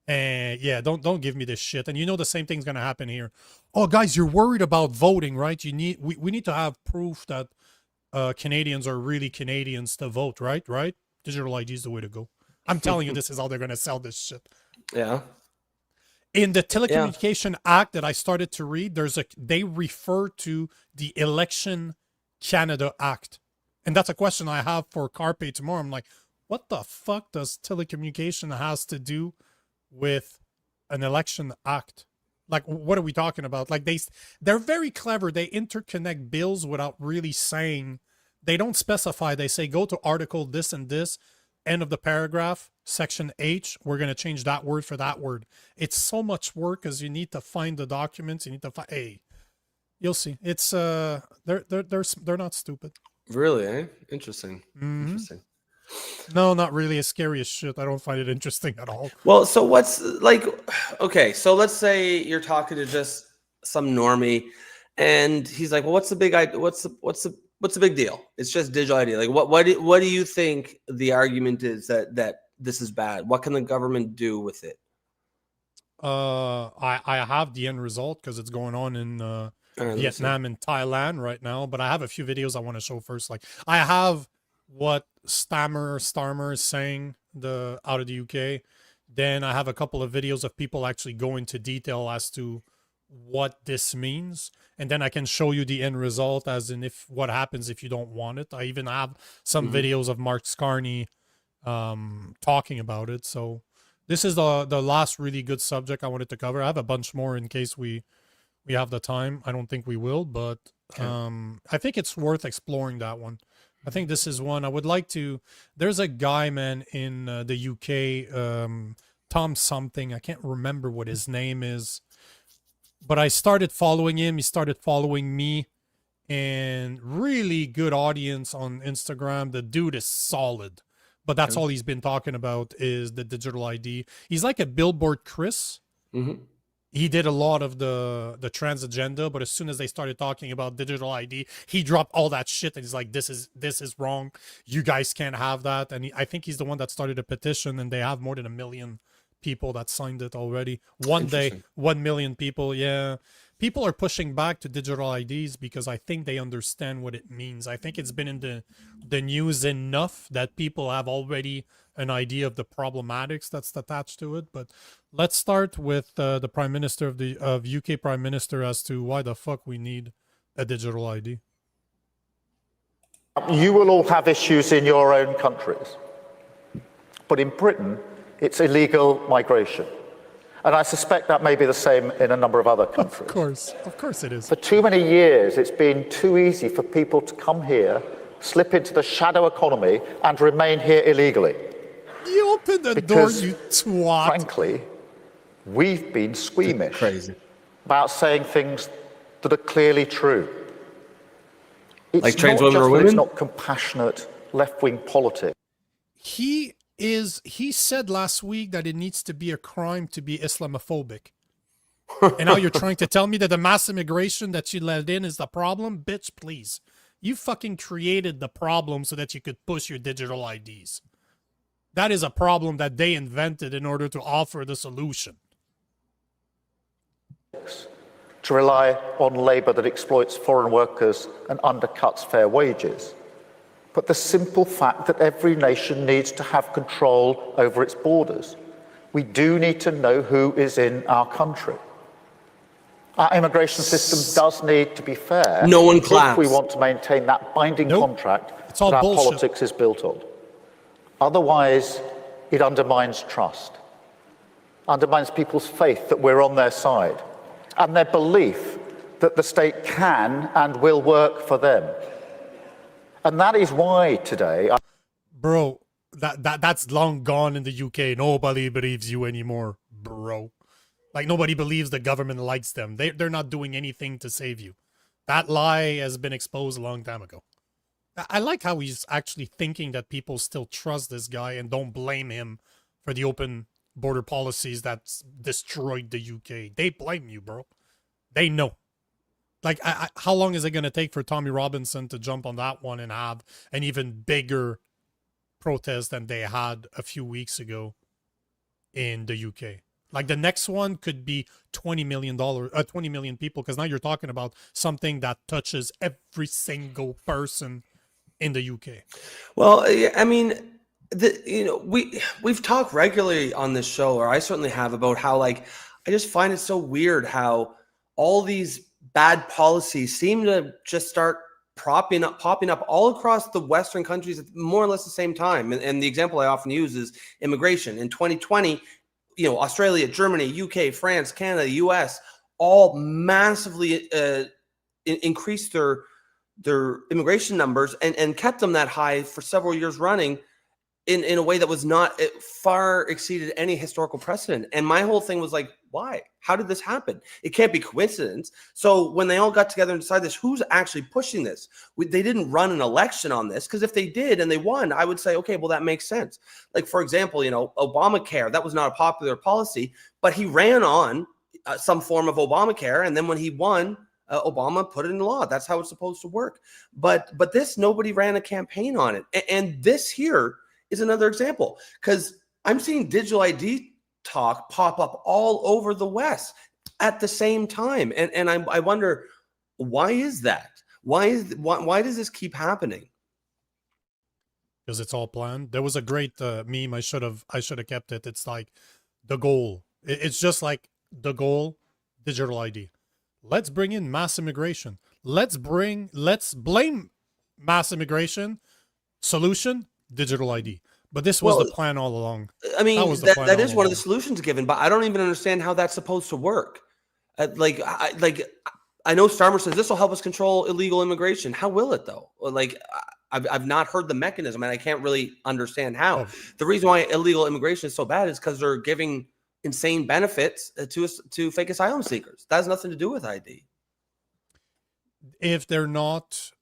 And yeah, don't give me this shit. And you know the same thing's gonna happen here. Oh, guys, you're worried about voting, right? We need to have proof that Canadians are really Canadians to vote, right? Digital ID is the way to go. I'm telling you, this is how they're gonna sell this shit. Yeah. In the Telecommunication Act that I started to read, they refer to the Election Canada Act. And that's a question I have for Carpe tomorrow. I'm like, what the fuck does telecommunication has to do with an election act? Like, what are we talking about? Like, they're very clever. They interconnect bills without really saying. They don't specify. They say, go to article this and this, end of the paragraph, section H, we're going to change that word for that word. It's so much work because you need to find the documents. You need to find, hey, you'll see. It's, they're not stupid. Really, eh? Interesting. Interesting. No, not really. It's scary as shit. I don't find it interesting at all. Well, so what's like, okay, so let's say you're talking to just some normie and he's like, well, what's the big idea? What's the big deal? It's just digital ID. Like, what do you think the argument is that this is bad? What can the government do with it? I have the end result because it's going on in Vietnam and Thailand right now, but I have a few videos I want to show first. Like, I have what Starmer is saying out of the UK. Then I have a couple of videos of people actually go into detail as to what this means, and then I can show you the end result, as in what happens if you don't want it. I even have some videos of Mark Scarney talking about it. So this is the last really good subject I wanted to cover. I have a bunch more in case we have the time. I don't think we will, but I think it's worth exploring that one. I think this is one I would like to. There's a guy, man, in the UK, Tom something. I can't remember what his name is, but I started following him. He started following me, and really good audience on Instagram. The dude is solid, but that's all he's been talking about is the digital ID. He's like a Billboard Chris. He did a lot of the trans agenda, but as soon as they started talking about digital ID, he dropped all that shit and he's like, this is wrong. You guys can't have that. And I think he's the one that started a petition, and they have more than 1 million people that signed it already. One day, 1 million people. Yeah. People are pushing back to digital IDs because I think they understand what it means. I think it's been in the news enough that people have already an idea of the problematics that's attached to it. But let's start with the Prime Minister of UK Prime Minister as to why the fuck we need a digital ID. You will all have issues in your own countries, but in Britain, it's illegal migration. And I suspect that may be the same in a number of other countries. Of course it is. For too many years, it's been too easy for people to come here, slip into the shadow economy, and remain here illegally. You opened the door, you twat. Frankly, we've been squeamish about saying things that are clearly true. It's like trans not women just or that women? It's not compassionate left-wing politics. He said last week that it needs to be a crime to be Islamophobic. And now you're trying to tell me that the mass immigration that you let in is the problem? Bitch, please. You fucking created the problem so that you could push your digital IDs. That is a problem that they invented in order to offer the solution. To rely on labour that exploits foreign workers and undercuts fair wages. But the simple fact that every nation needs to have control over its borders. We do need to know who is in our country. Our immigration system does need to be fair. No one claps. If we want to maintain that binding contract It's all that our bullshit. politics is built on. Otherwise, it undermines trust, undermines people's faith that we're on their side, and their belief that the state can and will work for them. And that is why today... Bro, that's long gone in the UK. Nobody believes you anymore, bro. Like, nobody believes the government likes them. They're not doing anything to save you. That lie has been exposed a long time ago. I like how he's actually thinking that people still trust this guy and don't blame him for the open border policies that's destroyed the UK. They blame you, bro. They know. Like, how long is it going to take for Tommy Robinson to jump on that one and have an even bigger protest than they had a few weeks ago in the UK? Like, the next one could be 20 million people, because now you're talking about something that touches every single person in the UK. Well, I mean, we've talked regularly on this show, or I certainly have, about how, like, I just find it so weird how all these bad policies seem to just start popping up all across the Western countries at more or less the same time. And the example I often use is immigration. In 2020, Australia, Germany, UK, France, Canada, US, all massively increased their immigration numbers and kept them that high for several years running in a way that was not, it far exceeded any historical precedent. And my whole thing was like, why? How did this happen? It can't be coincidence. So when they all got together and decided this, who's actually pushing this? They didn't run an election on this, because if they did and they won, I would say, okay, well, that makes sense. Like, for example, Obamacare, that was not a popular policy, but he ran on some form of Obamacare. And then when he won, Obama put it in law. That's how it's supposed to work. But this, nobody ran a campaign on it. And this here is another example, because I'm seeing digital ID talk pop up all over the West at the same time. And I wonder, why is that? Why does this keep happening? Because it's all planned. There was a great meme. I should have kept it. It's like the goal. It's just like the goal, digital ID. Let's bring in mass immigration. Let's blame mass immigration. Solution, digital ID. But this was the plan all along. I mean, that is one of the solutions given, but I don't even understand how that's supposed to work. I know Starmer says this will help us control illegal immigration. How will it though? Like, I've not heard the mechanism, and I can't really understand how. Oh. The reason why illegal immigration is so bad is because they're giving insane benefits to fake asylum seekers. That has nothing to do with ID. If they're not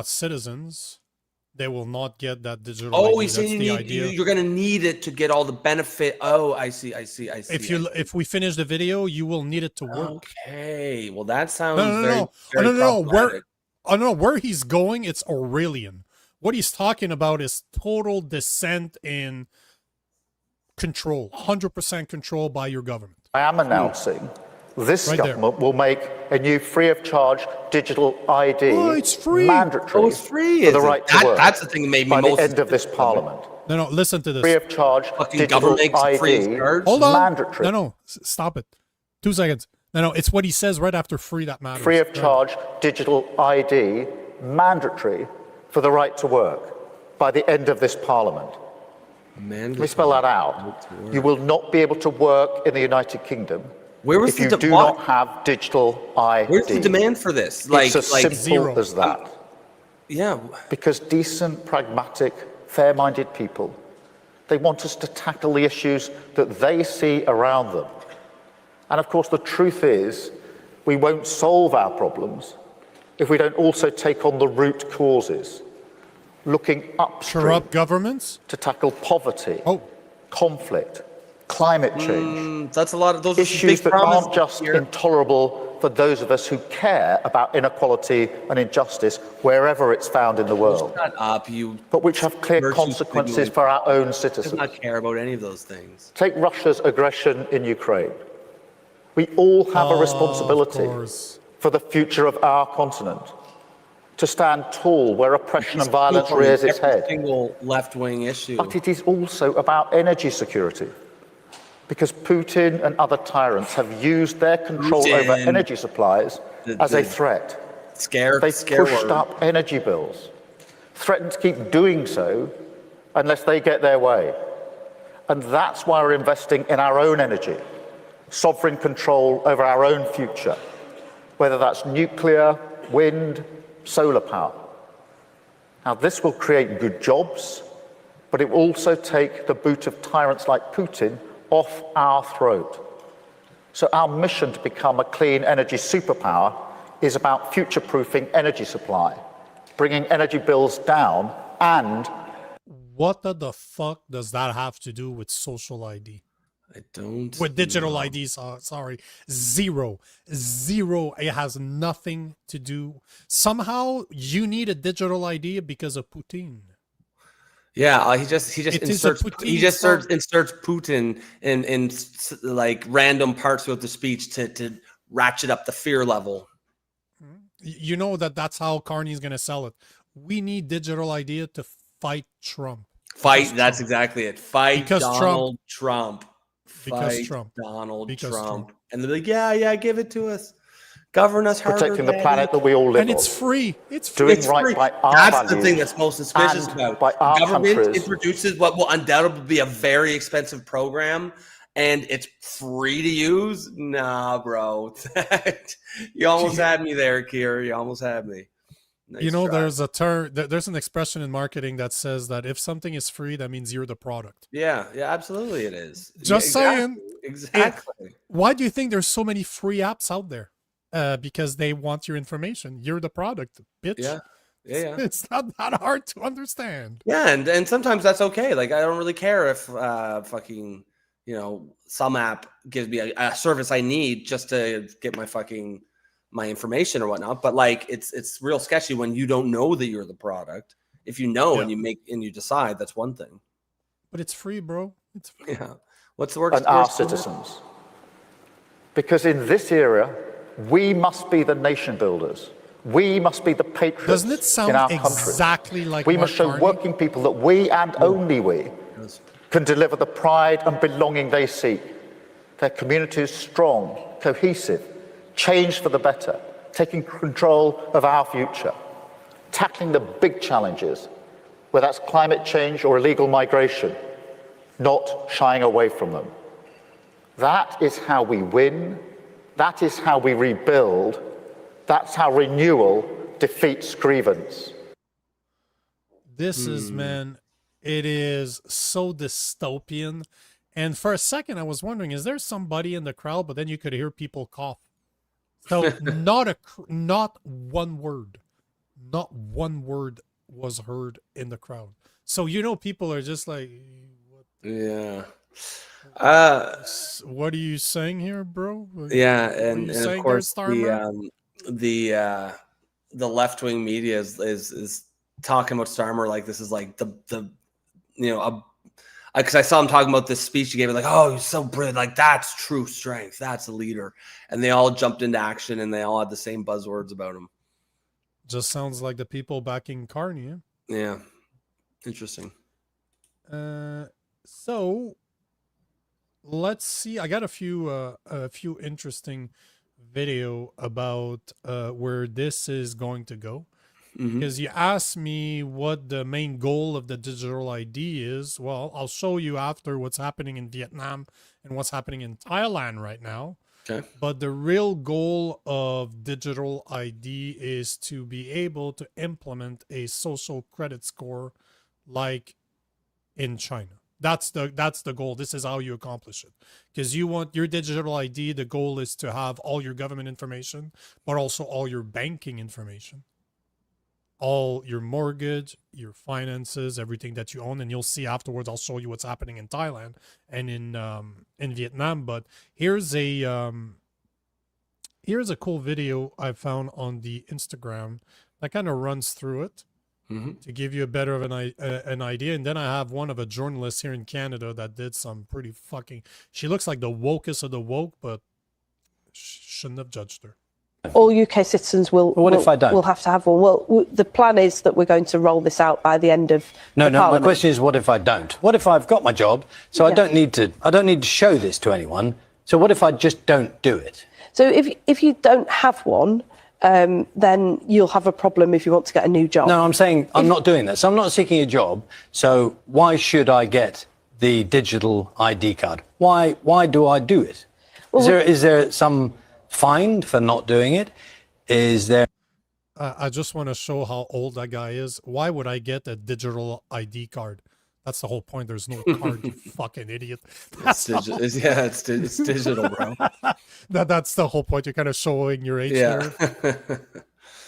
citizens, they will not get that digital ID. He's saying you're going to need it to get all the benefit. Oh, I see. If we finish the video, you will need it to work. Okay, well that sounds no. Where he's going, it's Aurelian. What he's talking about is total descent in control, 100% control by your government. I am announcing this government will make a new free of charge digital ID mandatory for the right to work. That's the thing that made me by most the end of this parliament. No, listen to this. Free of charge digital ID Hold on. mandatory. No, stop it. 2 seconds. No, it's what he says right after free that matters. Free of charge digital ID mandatory for the right to work by the end of this parliament. Let me spell that out. You will not be able to work in the United Kingdom if you do not have digital ID. Where's the demand for this? It's as simple zero. as that. Yeah. Because decent, pragmatic, fair-minded people, they want us to tackle the issues that they see around them. And of course, the truth is, we won't solve our problems if we don't also take on the root causes, looking upstream. Corrupt governments? To tackle poverty, conflict, climate change. That's a lot of those issues big that aren't just intolerable for those of us who care about inequality and injustice wherever it's found in the world. Shut up, but which have clear consequences for our own citizens. Does not care about any of those things. Take Russia's aggression in Ukraine. We all have a responsibility for the future of our continent, to stand tall where oppression and violence rears its head. Single left-wing issue. But it is also about energy security, because Putin and other tyrants have used their control over energy supplies as a threat. They've pushed up energy bills, threatened to keep doing so unless they get their way. And that's why we're investing in our own energy, sovereign control over our own future, whether that's nuclear, wind, solar power. Now, this will create good jobs, but it will also take the boot of tyrants like Putin off our throat. So our mission to become a clean energy superpower is about future-proofing energy supply, bringing energy bills down, and... What the fuck does that have to do with social ID? I don't with digital IDs, sorry. Zero. It has nothing to do. Somehow you need a digital ID because of Putin. Yeah, he just inserts Putin in like random parts of the speech to ratchet up the fear level. You know that's how Carney's going to sell it. We need digital ID to fight Trump. That's exactly it. Fight Donald Trump. Fight Trump. Donald Trump. And they're like, yeah, give it to us. Govern us harder. Protecting the planet that we all live on. And it's free. It's free. Doing right by our That's values the thing that's most suspicious and about. by our Government countries. introduces what will undoubtedly be a very expensive program, and it's free to use. Nah, bro. You almost had me there, Kier. You almost had me. Nice You know, try. there's a term, there's an expression in marketing that says that if something is free, that means you're the product. Yeah, absolutely it is. Just saying. Exactly. Why do you think there's so many free apps out there? Because they want your information. You're the product, bitch. Yeah. It's not that hard to understand. Yeah, and sometimes that's okay. Like, I don't really care if fucking, some app gives me a service I need just to get my information or whatnot. But like, it's real sketchy when you don't know that you're the product. If you know and you decide, that's one thing. But it's free, bro. It's free. Yeah. What's the word? And our citizens. Because in this era, we must be the nation builders. We must be the patriots. Doesn't it sound in our exactly country. like we Mark must show Carney? working people that we and only we can deliver the pride and belonging they seek. Their communities strong, cohesive, change for the better, taking control of our future, tackling the big challenges, whether that's climate change or illegal migration, not shying away from them. That is how we win. That is how we rebuild. That's how renewal defeats grievance. This is, man, it is so dystopian. And for a second, I was wondering, is there somebody in the crowd? But then you could hear people cough. So not one word was heard in the crowd. So, people are just like, Yeah. What are you saying here, bro? Yeah, What are and you of saying course there, Starmer? the left wing media is talking about Starmer like this is like the because I saw him talking about this speech he gave, like, oh, he's so brilliant, like that's true strength, that's a leader, and they all jumped into action and they all had the same buzzwords about him. Just sounds like the people backing Carney. Yeah, interesting. So let's see. I got a few interesting video about where this is going to go. Because you asked me what the main goal of the digital ID is. Well, I'll show you after what's happening in Vietnam and what's happening in Thailand right now. Okay. But the real goal of digital ID is to be able to implement a social credit score like in China. That's the goal. This is how you accomplish it. Because you want your digital ID, the goal is to have all your government information, but also all your banking information. All your mortgage, your finances, everything that you own, and you'll see afterwards. I'll show you what's happening in Thailand and in Vietnam. But here's a cool video I found on the Instagram that kind of runs through it to give you a better of an idea. And then I have one of a journalist here in Canada that did some pretty fucking. She looks like the wokest of the woke, but shouldn't have judged her. All UK citizens will have to have one. Well, the plan is that we're going to roll this out by the end of No, Parliament. my question is, what if I don't? What if I've got my job, so I don't need to show this to anyone? So what if I just don't do it? So if you don't have one, then you'll have a problem if you want to get a new job. No, I'm saying I'm not doing this. I'm not seeking a job. So why should I get the digital ID card? Why do I do it? Is there some fine for not doing it? Is there? I just want to show how old that guy is. Why would I get a digital ID card? That's the whole point. There's no card, you fucking idiot. It's digital, bro. That's the whole point. You're kind of showing your age Yeah. there.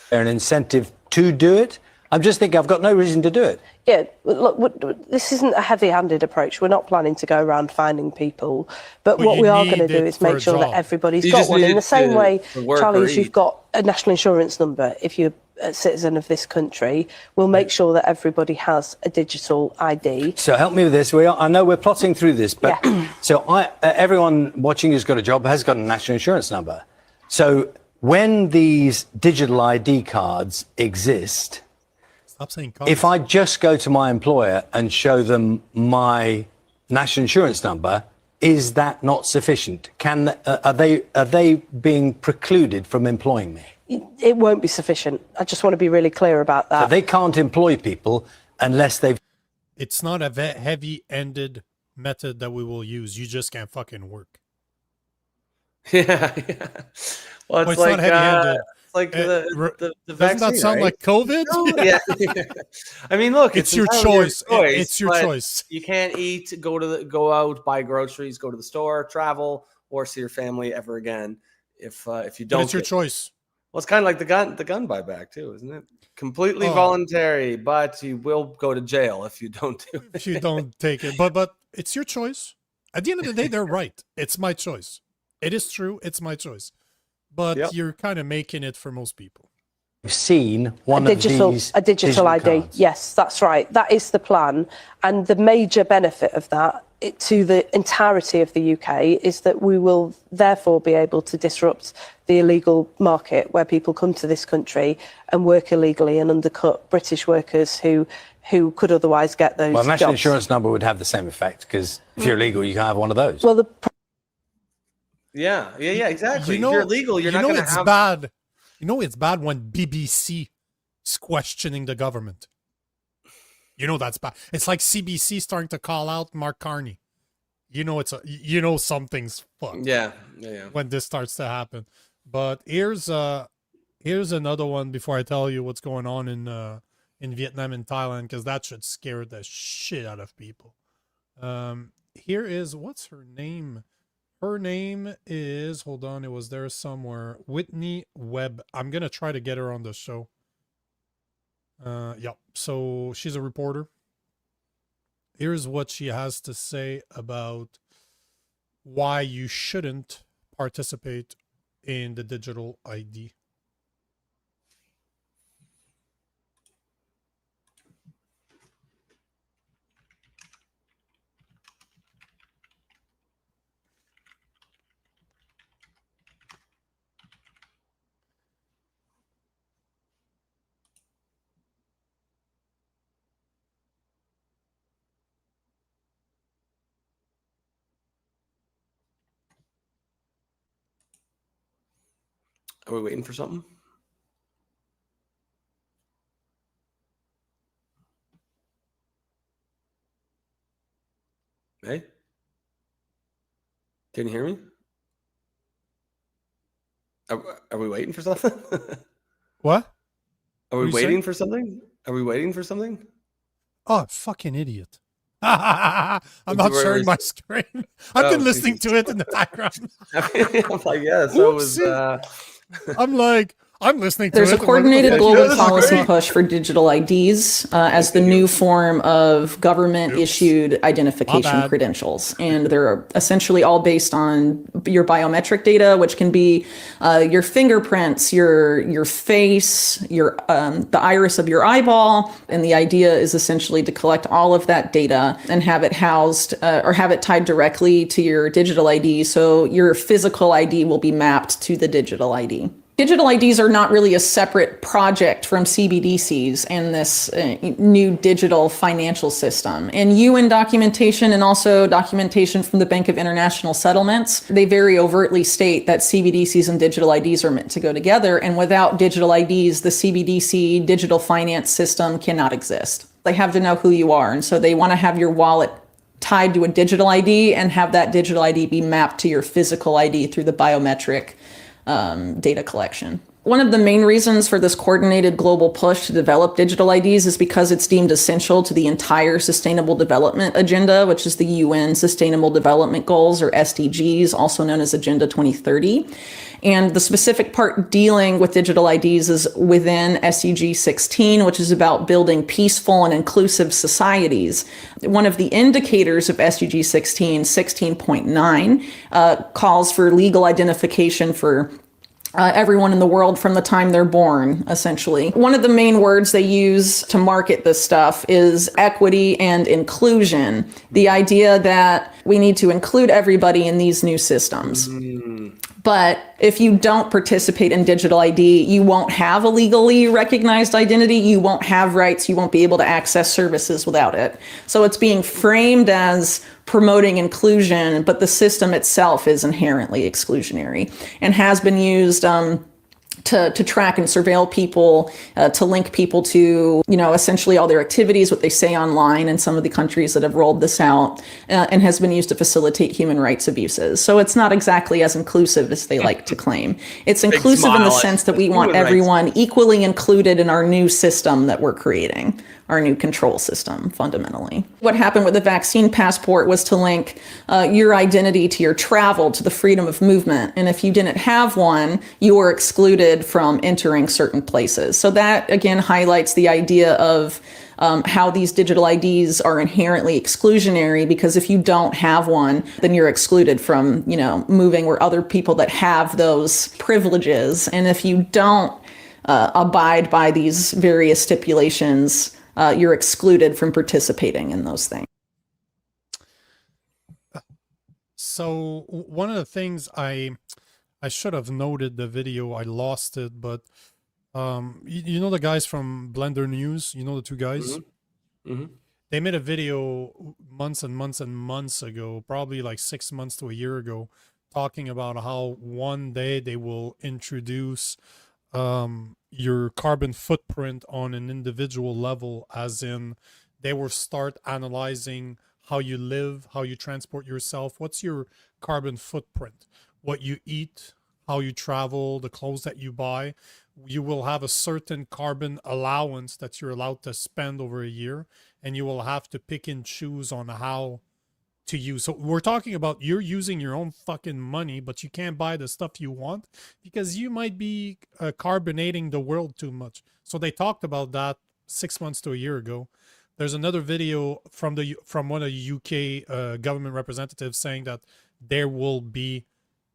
There an incentive to do it? I'm just thinking I've got no reason to do it. Yeah, look, this isn't a heavy-handed approach. We're not planning to go around finding people. But what we are going to do is make sure that everybody's got one. In the same way, Charlie, as you've got a national insurance number, if you're a citizen of this country, we'll make sure that everybody has a digital ID. So help me with this. I know we're plotting through this, but so everyone watching who's got a job has got a national insurance number. So when these digital ID cards exist, Stop saying cards. if I just go to my employer and show them my national insurance number, is that not sufficient? Are they being precluded from employing me? It won't be sufficient. I just want to be really clear about that. So they can't employ people unless they've... It's not a heavy-ended method that we will use. You just can't fucking work. Yeah. Well, it's like, not heavy-handed. it's like the vaccine, doesn't that sound like COVID? No, yeah. I mean, look, it's your choice. It's your choice. You can't eat, go out, buy groceries, go to the store, travel, or see your family ever again if you don't. But it's your choice. Well, it's kind of like the gun buyback too, isn't it? Completely voluntary, but you will go to jail if you don't do it. If you don't take it. But it's your choice. At the end of the day, they're right. It's my choice. It is true. It's my choice. But you're kind of making it for most people. You've seen one a of these a digital ID. cards. Yes, that's right. That is the plan. And the major benefit of that to the entirety of the UK is that we will therefore be able to disrupt the illegal market where people come to this country and work illegally and undercut British workers who could otherwise get those Well, national jobs. insurance number would have the same effect because if you're illegal, you can have one of those. Well, Yeah, exactly. You know, if you're illegal, you're not going to have... bad. You know it's bad when BBC is questioning the government. You know that's bad. It's like CBC starting to call out Mark Carney. You know something's fucked. Yeah. When this starts to happen. But here's another one before I tell you what's going on in Vietnam and Thailand, because that should scare the shit out of people. Here is, what's her name? Her name is, hold on, it was there somewhere. Whitney Webb. I'm going to try to get her on the show. Yeah, so she's a reporter. Here's what she has to say about why you shouldn't participate in the digital ID. Are we waiting for something? Hey? Can you hear me? Are we waiting for something? What? Are we waiting for something? Are we waiting for something? Oh, fucking idiot. I'm not sharing my screen. I've been listening to it in the background. I'm like, yeah, so it was... I'm listening to There's it. a coordinated global policy push for digital IDs as the new form of government-issued identification credentials. And they're essentially all based on your biometric data, which can be your fingerprints, your face, the iris of your eyeball. And the idea is essentially to collect all of that data and have it housed or have it tied directly to your digital ID. So your physical ID will be mapped to the digital ID. Digital IDs are not really a separate project from CBDCs and this new digital financial system. And UN documentation and also documentation from the Bank of International Settlements, they very overtly state that CBDCs and digital IDs are meant to go together. And without digital IDs, the CBDC digital finance system cannot exist. They have to know who you are. And so they want to have your wallet tied to a digital ID and have that digital ID be mapped to your physical ID through the biometric data collection. One of the main reasons for this coordinated global push to develop digital IDs is because it's deemed essential to the entire Sustainable Development Agenda, which is the UN Sustainable Development Goals, or SDGs, also known as Agenda 2030. And the specific part dealing with digital IDs is within SDG 16, which is about building peaceful and inclusive societies. One of the indicators of SDG 16, 16.9, calls for legal identification for everyone in the world from the time they're born, essentially. One of the main words they use to market this stuff is equity and inclusion. The idea that we need to include everybody in these new systems. But if you don't participate in digital ID, you won't have a legally recognized identity. You won't have rights. You won't be able to access services without it. So it's being framed as promoting inclusion, but the system itself is inherently exclusionary and has been used to track and surveil people, to link people to, essentially all their activities, what they say online in some of the countries that have rolled this out, and has been used to facilitate human rights abuses. So it's not exactly as inclusive as they like to claim. It's inclusive in the sense that we want everyone equally included in our new system that we're creating, our new control system, fundamentally. What happened with the vaccine passport was to link your identity to your travel, to the freedom of movement. And if you didn't have one, you were excluded from entering certain places. So that, again, highlights the idea of how these digital IDs are inherently exclusionary, because if you don't have one, then you're excluded from, moving where other people that have those privileges. And if you don't abide by these various stipulations, you're excluded from participating in those things. So one of the things I should have noted the video, I lost it, but you know the guys from Blender News, the two guys? They made a video months and months and months ago, probably like 6 months to a year ago, talking about how one day they will introduce your carbon footprint on an individual level, as in they will start analyzing how you live, how you transport yourself, what's your carbon footprint, what you eat, how you travel, the clothes that you buy. You will have a certain carbon allowance that you're allowed to spend over a year, and you will have to pick and choose on how to use. So we're talking about you're using your own fucking money, but you can't buy the stuff you want because you might be carbonating the world too much. So they talked about that 6 months to a year ago. There's another video from one of the UK government representatives saying that there will be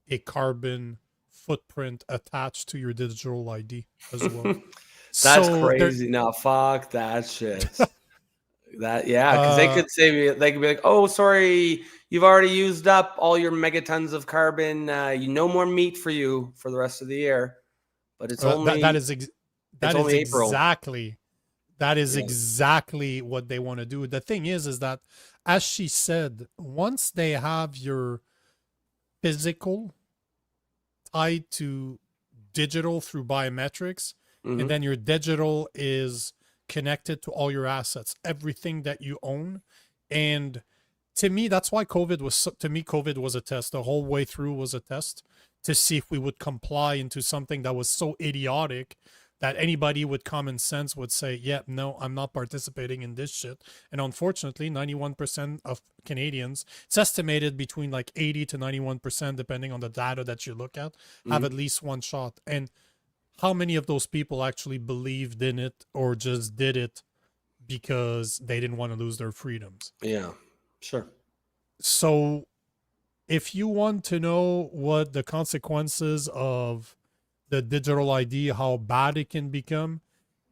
a carbon footprint attached to your digital ID as well. That's crazy. No, fuck that shit. Because they could say, they could be like, "Oh, sorry, you've already used up all your megatons of carbon. No more meat for you for the rest of the year." But it's only that is exactly what they want to do. The thing is that, as she said, once they have your physical tied to digital through biometrics, and then your digital is connected to all your assets, everything that you own. And to me, that's why COVID was a test. The whole way through was a test to see if we would comply into something that was so idiotic that anybody with common sense would say, yeah, no, I'm not participating in this shit. And unfortunately, 91% of Canadians, it's estimated between like 80 to 91%, depending on the data that you look at, have at least one shot. And how many of those people actually believed in it or just did it because they didn't want to lose their freedoms? Yeah, sure. So if you want to know what the consequences of the digital ID, how bad it can become,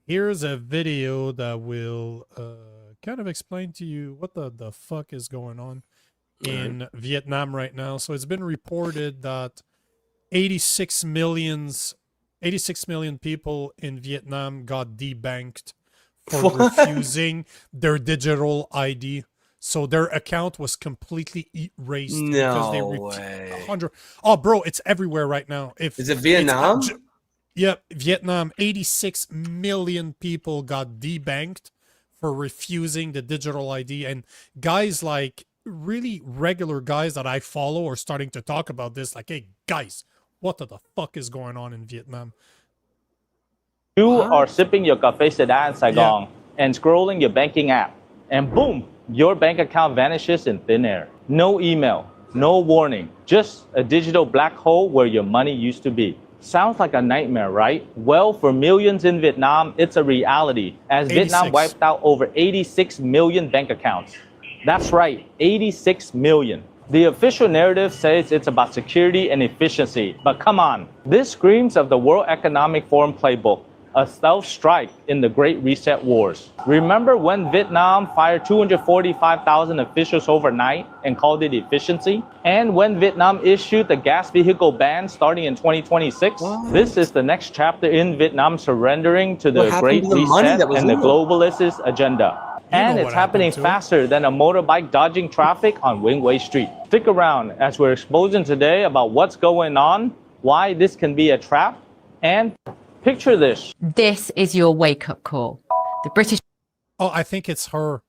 here's a video that will kind of explain to you what the fuck is going on in Vietnam right now. So it's been reported that 86 million people in Vietnam got debanked for refusing their digital ID. So their account was completely erased because they refused 100. Oh, bro, it's everywhere right now. Is it Vietnam? Vietnam. 86 million people got debanked for refusing the digital ID, and guys like really regular guys that I follow are starting to talk about this. Like, hey, guys, what the fuck is going on in Vietnam? You are sipping your cafe sedan in Saigon and scrolling your banking app, and boom, your bank account vanishes in thin air. No email, no warning, just a digital black hole where your money used to be. Sounds like a nightmare, right? Well, for millions in Vietnam, it's a reality, as Vietnam wiped out over 86 million bank accounts. That's right, 86 million. The official narrative says it's about security and efficiency, but come on. This screams of the World Economic Forum playbook. a stealth strike in the Great Reset Wars. Remember when Vietnam fired 245,000 officials overnight and called it efficiency? And when Vietnam issued the gas vehicle ban starting in 2026? This is the next chapter in Vietnam surrendering to the Great Reset and the globalists' agenda. And it's happening faster than a motorbike dodging traffic on Wingway Street. Stick around as we're exposing today about what's going on, why this can be a trap, and picture this. This is your wake-up call. The British... Oh, I think it's her.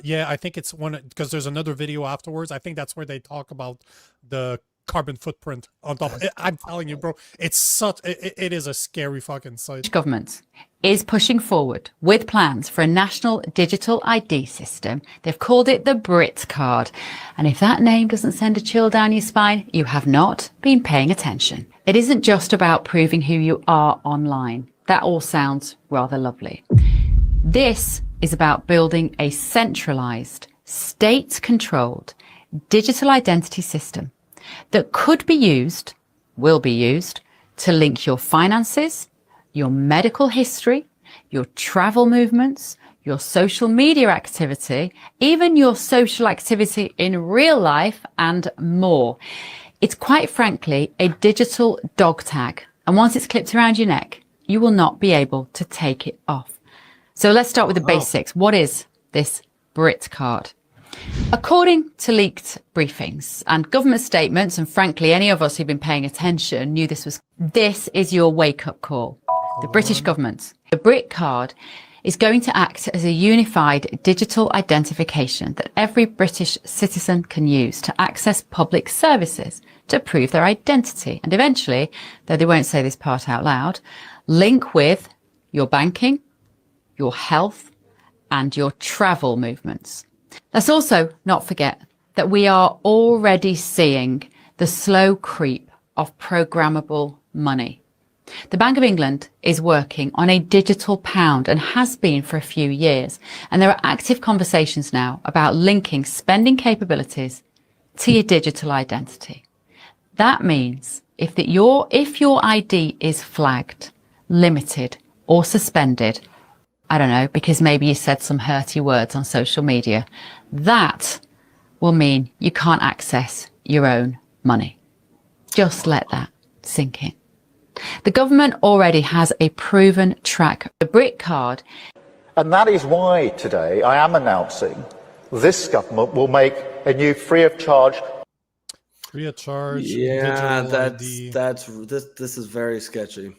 Yeah, I think it's one, because there's another video afterwards. I think that's where they talk about the carbon footprint on top. I'm telling you, bro, it's such, it is a scary fucking sight. Government is pushing forward with plans for a national digital ID system. They've called it the Brit card. And if that name doesn't send a chill down your spine, you have not been paying attention. It isn't just about proving who you are online. That all sounds rather lovely. This is about building a centralized, state-controlled digital identity system that could be used, will be used, to link your finances, your medical history, your travel movements, your social media activity, even your social activity in real life, and more. It's quite frankly a digital dog tag. And once it's clipped around your neck, you will not be able to take it off. So let's start with the basics. What is this Brit card? According to leaked briefings and government statements, and frankly, any of us who've been paying attention knew this is your wake-up call. The British government. The Brit card is going to act as a unified digital identification that every British citizen can use to access public services, to prove their identity, and eventually, though they won't say this part out loud, link with your banking, your health, and your travel movements. Let's also not forget that we are already seeing the slow creep of programmable money. The Bank of England is working on a digital pound and has been for a few years. And there are active conversations now about linking spending capabilities to your digital identity. That means if your ID is flagged, limited, or suspended, I don't know, because maybe you said some hurty words on social media, that will mean you can't access your own money. Just let that sink in. The government already has a proven track. The Brit card. And that is why today I am announcing this government will make a new free of charge. Yeah, this is very sketchy.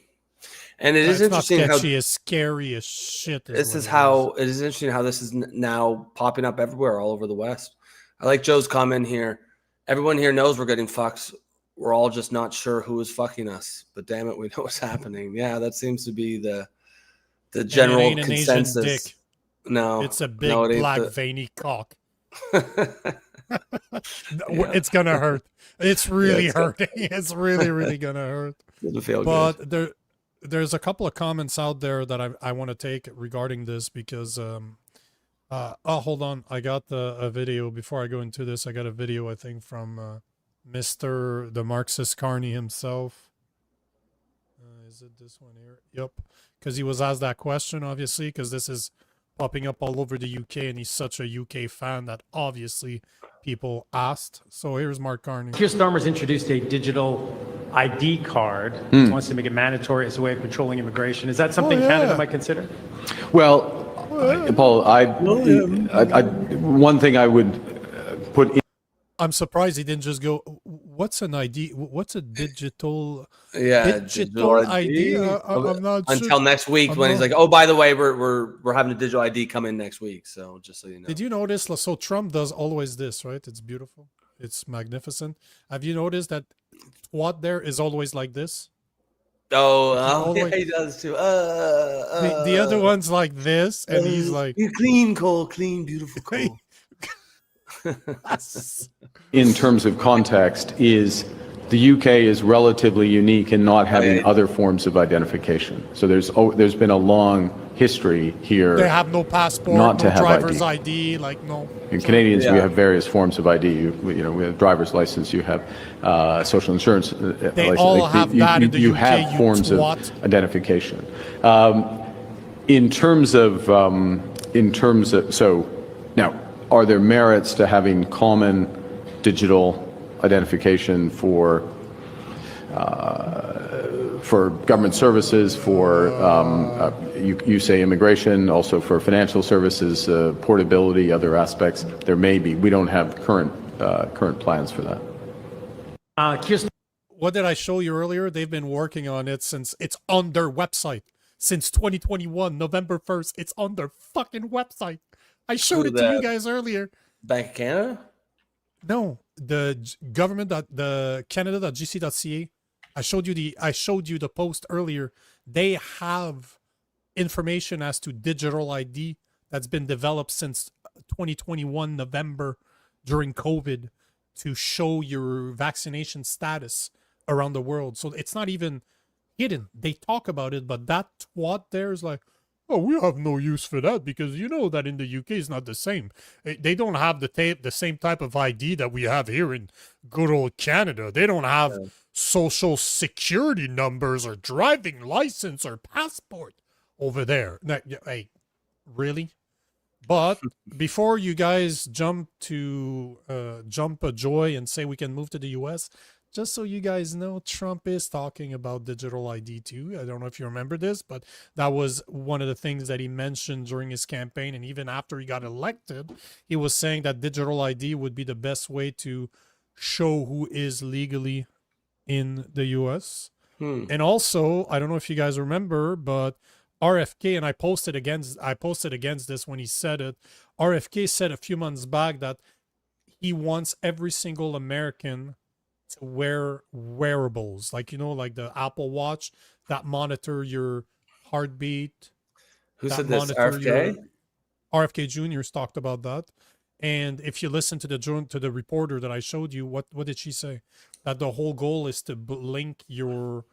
And it is interesting how sketchy is scary as shit. It is interesting how this is now popping up everywhere, all over the West. I like Joe's comment here. Everyone here knows we're getting fucked. We're all just not sure who is fucking us. But damn it, we know what's happening. Yeah, that seems to be the general consensus. Dick. No, it's a big black veiny cock. It's gonna hurt. It's really hurting. It's really gonna hurt. Doesn't feel good. But there's a couple of comments out there that I want to take regarding this because hold on, I got a video before I go into this. I got a video, I think, from Mr. the Marxist Carney himself. Is it this one here? Yep, because he was asked that question, obviously, because this is popping up all over the UK, and he's such a UK fan that obviously people asked. So here's Mark Carney. Keir Starmer's introduced a digial ID card. He wants to make it mandatory as a way of controlling immigration. Is that something Canada might consider? Well, Paul, one thing I would put in. I'm surprised he didn't just go, what's an ID? What's a digital ID? I'm not until sure. next week when he's like, oh, by the way, we're having a digital ID come in next week. So just so you know. Did you notice? So Trump does always this, right? It's beautiful. It's magnificent. Have you noticed that what there is always like this? Oh, yeah, he does too. The other one's like this, and he's like, clean, Cole, clean, beautiful Cole. In terms of context, is the UK is relatively unique in not having other forms of identification. So there's been a long history here. They have no passport, not no to have driver's ID. ID, like no. In Canadians, we have various forms of ID. We have driver's license, you have social insurance They license. all have that in the you UK, have you forms of twat. identification. In terms of, so now, are there merits to having common digital identification for government services, for you say immigration, also for financial services, portability, other aspects? There may be. We don't have current plans for that. What did I show you earlier? They've been working on it since it's on their website since 2021, November 1st. It's on their fucking website. I showed it to you guys earlier. Bank of Canada? No, the the Canada.gc.ca. I showed you the post earlier. They have information as to digital ID that's been developed since 2021 November during COVID to show your vaccination status around the world. So it's not even hidden. They talk about it, but that twat there is like, oh, we have no use for that because you know that in the UK is not the same. They don't have the same type of ID that we have here in good old Canada. They don't have social security numbers or driving license or passport over there. Hey, really? But before you guys jump a joy and say we can move to the US, just so you guys know, Trump is talking about digital ID too. I don't know if you remember this, but that was one of the things that he mentioned during his campaign. And even after he got elected, he was saying that digital ID would be the best way to show who is legally in the US. And also, I don't know if you guys remember, but RFK, and I posted against this when he said it. RFK said a few months back that he wants every single American to wear wearables, like like the Apple Watch that monitor your heartbeat. Who said this? RFK? RFK Jr.'s talked about that. And if you listen to the reporter that I showed you, what did she say? That the whole goal is to link your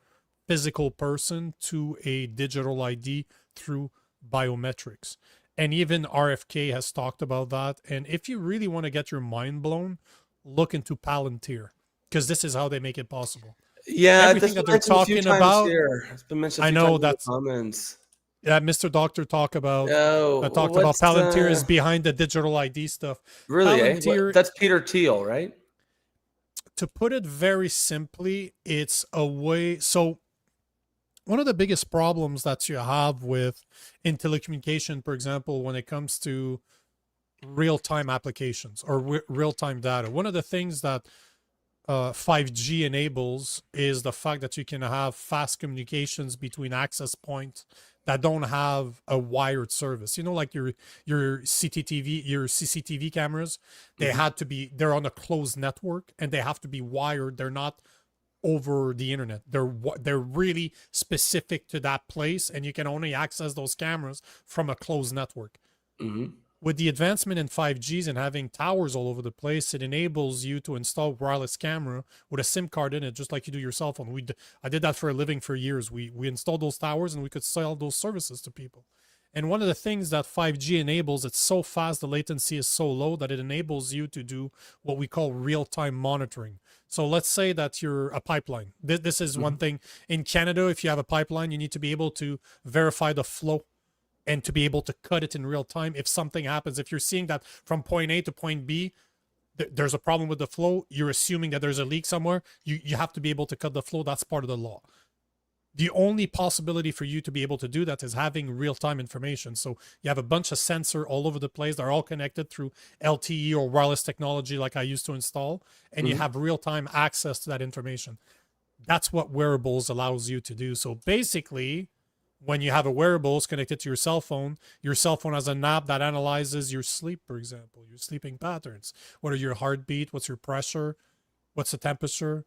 physical person to a digital ID through biometrics. And even RFK has talked about that. And if you really want to get your mind blown, look into Palantir, because this is how they make it possible. Yeah, everything that they're talking about. It's been mentioned. I know that's comments. Yeah, Mr. Doctor talked about about Palantir is behind the digital ID stuff. Really? Palantir, that's Peter Thiel, right? To put it very simply, it's a way. So one of the biggest problems that you have with in telecommunication, for example, when it comes to real-time applications or real-time data, one of the things that 5G enables is the fact that you can have fast communications between access points that don't have a wired service. Like your CCTV cameras, they're on a closed network and they have to be wired. They're not over the internet. They're really specific to that place, and you can only access those cameras from a closed network. With the advancement in 5Gs and having towers all over the place, it enables you to install wireless camera with a SIM card in it, just like you do your cell phone. I did that for a living for years. We installed those towers and we could sell those services to people. And one of the things that 5G enables, it's so fast, the latency is so low that it enables you to do what we call real-time monitoring. So let's say that you're a pipeline. This is one thing. In Canada, if you have a pipeline, you need to be able to verify the flow and to be able to cut it in real time. If something happens, if you're seeing that from point A to point B, there's a problem with the flow, you're assuming that there's a leak somewhere, you have to be able to cut the flow. That's part of the law. The only possibility for you to be able to do that is having real-time information. So you have a bunch of sensors all over the place. They're all connected through LTE or wireless technology like I used to install, and you have real-time access to that information. That's what wearables allows you to do. So basically, when you have a wearables connected to your cell phone has an app that analyzes your sleep, for example, your sleeping patterns. What are your heartbeat? What's your pressure? What's the temperature?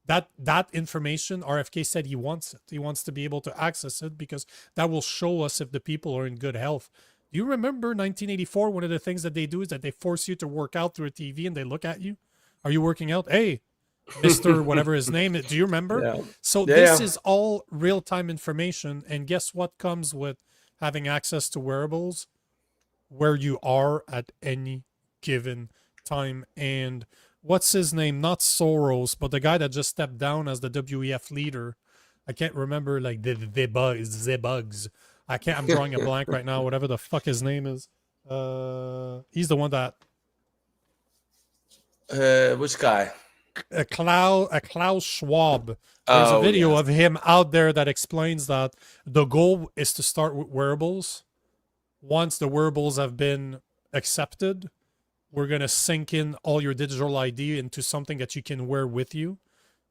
That information, RFK said he wants it. He wants to be able to access it because that will show us if the people are in good health. Do you remember 1984? One of the things that they do is that they force you to work out through a TV and they look at you. Are you working out? Hey, Mr. whatever his name is. Do you remember? Yeah. So this is all real-time information. And guess what comes with having access to wearables where you are at any given time. And what's his name? Not Soros, but the guy that just stepped down as the WEF leader. I can't remember, like, the bugs. I'm drawing a blank right now, whatever the fuck his name is. He's the one that... Which guy? Klaus Schwab. There's a video of him out there that explains that the goal is to start with wearables. Once the wearables have been accepted, we're going to sync in all your digital ID into something that you can wear with you.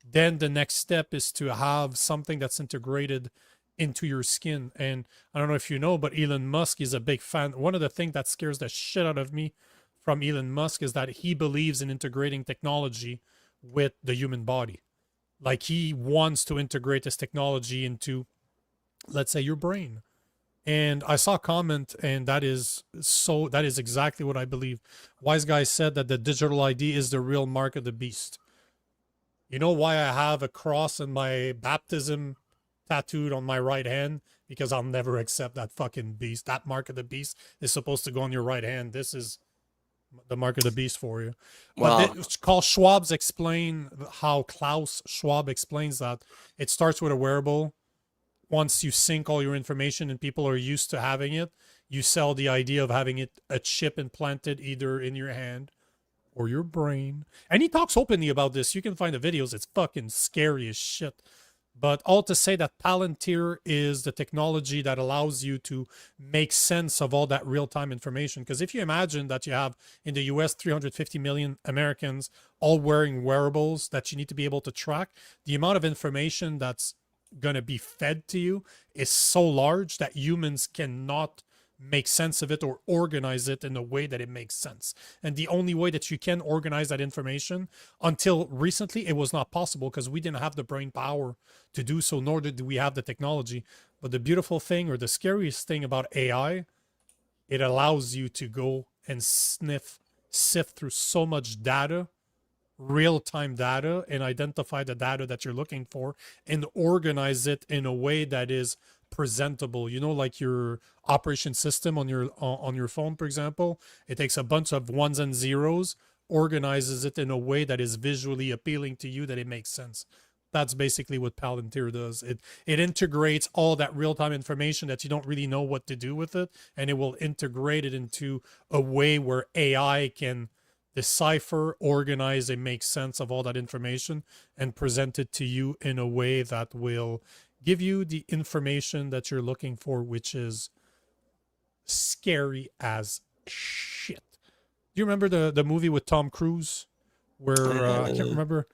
Then the next step is to have something that's integrated into your skin. And I don't know if you know, but Elon Musk is a big fan. One of the things that scares the shit out of me from Elon Musk is that he believes in integrating technology with the human body. Like, he wants to integrate this technology into, let's say, your brain. And I saw a comment, and that is exactly what I believe. Wise guy said that the digital ID is the real mark of the beast. You know why I have a cross in my baptism tattooed on my right hand? Because I'll never accept that fucking beast. That mark of the beast is supposed to go on your right hand. This is the mark of the beast for you. Wow. But Klaus Schwab explains that it starts with a wearable. Once you sync all your information and people are used to having it, you sell the idea of having a chip implanted either in your hand or your brain. And he talks openly about this. You can find the videos. It's fucking scary as shit. But all to say that Palantir is the technology that allows you to make sense of all that real-time information. Because if you imagine that you have in the US 350 million Americans all wearing wearables that you need to be able to track, the amount of information that's going to be fed to you is so large that humans cannot make sense of it or organize it in a way that it makes sense. And the only way that you can organize that information, until recently, it was not possible because we didn't have the brain power to do so, nor did we have the technology. But the beautiful thing, or the scariest thing about AI, it allows you to go and sift through so much data, real-time data, and identify the data that you're looking for and organize it in a way that is presentable. You know, like your operation system on your phone, for example, it takes a bunch of ones and zeros, organizes it in a way that is visually appealing to you, that it makes sense. That's basically what Palantir does. It integrates all that real-time information that you don't really know what to do with it, and it will integrate it into a way where AI can decipher, organize, and make sense of all that information and present it to you in a way that will give you the information that you're looking for, which is scary as shit. Do you remember the movie with Tom Cruise where I can't remember,